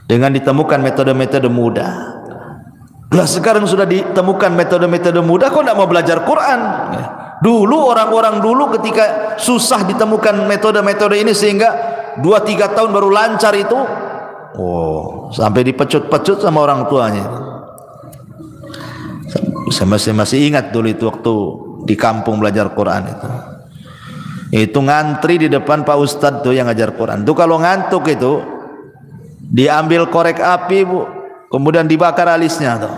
S2: Dengan ditemukan metode-metode mudah. Lah sekarang sudah ditemukan metode-metode mudah, kok tidak mau belajar Quran? Dulu orang-orang dulu ketika susah ditemukan metode-metode ini sehingga 2-3 tahun baru lancar itu. Oh, sampai dipecut-pecut sama orang tuanya. Saya masih ingat dulu itu waktu di kampung belajar Quran itu ngantri di depan Pak Ustadz tuh yang ngajar Quran tuh, kalau ngantuk itu diambil korek api, Bu, kemudian dibakar alisnya tuh.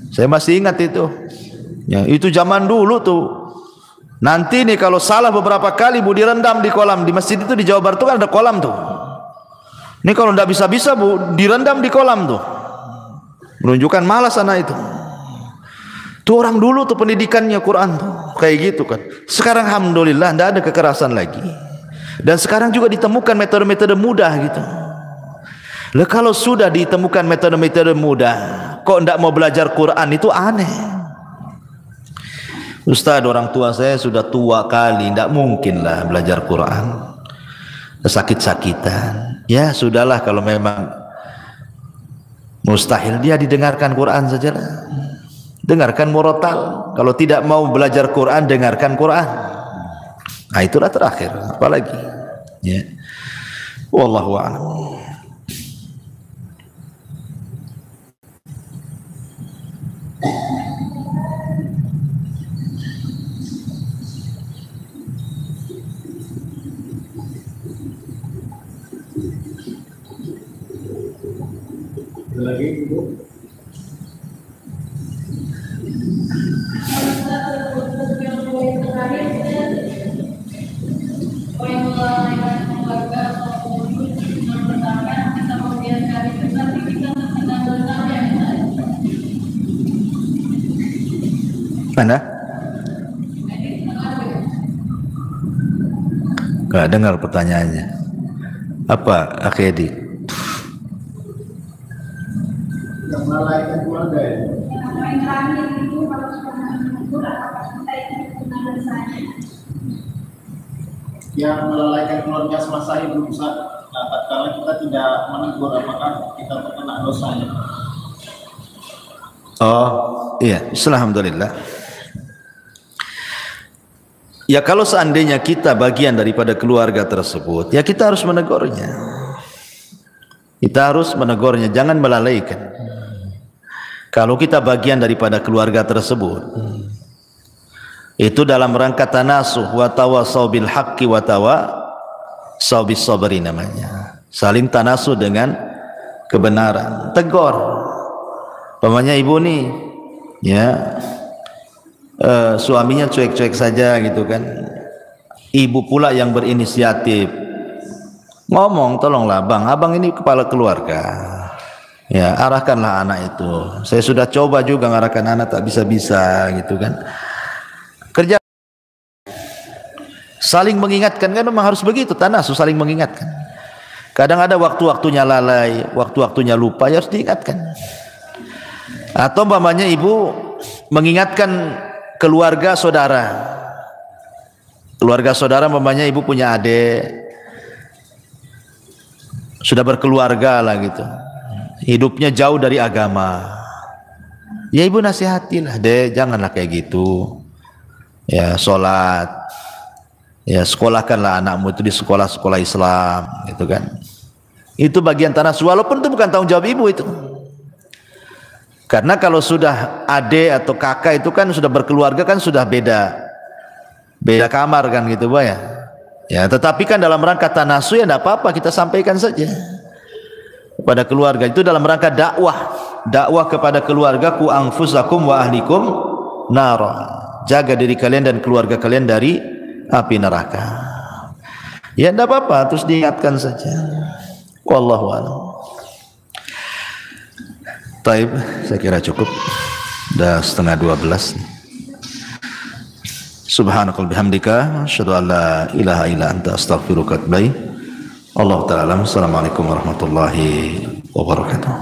S2: Saya masih ingat itu ya, itu zaman dulu tuh. Nanti nih kalau salah beberapa kali, Bu, direndam di kolam. Di masjid itu di Jawa Barat tuh kan ada kolam tuh. Ini kalau ndak bisa-bisa, Bu, direndam di kolam tuh, menunjukkan malas anak itu. Tuh orang dulu tuh pendidikannya Quran tuh kayak gitu kan. Sekarang alhamdulillah tidak ada kekerasan lagi. Dan sekarang juga ditemukan metode-metode mudah gitu. Lah kalau sudah ditemukan metode-metode mudah, kok tidak mau belajar Quran, itu aneh. Ustaz, orang tua saya sudah tua kali, tidak mungkin lah belajar Quran. Sakit-sakitan. Ya sudahlah, kalau memang mustahil dia didengarkan Quran sajalah. Dengarkan murotal. Kalau tidak mau belajar Quran, dengarkan Quran. Nah itulah terakhir, apalagi ya. Wallahu a'lam.
S1: Lagi Ibu.
S2: Mana? Gak dengar pertanyaannya. Apa, Akhedi?
S1: Yang melalaikan keluarga ya? Yang melalaikan keluarga semasa hidup, Ustaz. Nah, tatkala kita tidak menegur, apakah kita terkena dosanya?
S2: Oh iya, alhamdulillah. Ya kalau seandainya kita bagian daripada keluarga tersebut, ya kita harus menegurnya. Kita harus menegurnya, jangan melalaikan. Kalau kita bagian daripada keluarga tersebut, itu dalam rangka tanasuh wa tawassaw bil haqqi wa tawassaw bis sabri namanya. Saling tanasuh dengan kebenaran. Tegur. Pamannya ibu nih, ya. Suaminya cuek-cuek saja gitu kan, ibu pula yang berinisiatif ngomong, tolonglah bang, abang ini kepala keluarga, ya arahkanlah anak itu. Saya sudah coba juga ngarahkan anak, tak bisa-bisa gitu kan. Kerja saling mengingatkan, kan memang harus begitu, tanasuh saling mengingatkan. Kadang ada waktu-waktunya lalai, waktu-waktunya lupa, ya harus diingatkan. Atau umpamanya ibu mengingatkan keluarga saudara, mamanya ibu punya adik, sudah berkeluarga lah gitu, hidupnya jauh dari agama, ya ibu nasihatilah, dek janganlah kayak gitu, ya sholat, ya sekolahkanlah anakmu itu di sekolah-sekolah Islam gitu kan. Itu bagian tanah, walaupun itu bukan tanggung jawab ibu itu. Karena kalau sudah adik atau kakak itu kan sudah berkeluarga, kan sudah beda kamar kan gitu Pak ya. Ya, tetapi kan dalam rangka tanasuh ya enggak apa-apa, kita sampaikan saja kepada keluarga. Itu dalam rangka dakwah kepada keluarga, ku anfusakum wa ahlikum nara. Jaga diri kalian dan keluarga kalian dari api neraka. Ya enggak apa-apa, terus diingatkan saja. Wallahu a'lam. Taib, saya kira cukup. Dah 11:30. Subhanakal bihamdika, asyhadu an la ilaha illa anta, astaghfiruka wa atubu ilaik. Allah ta'ala. Assalamualaikum warahmatullahi wabarakatuh.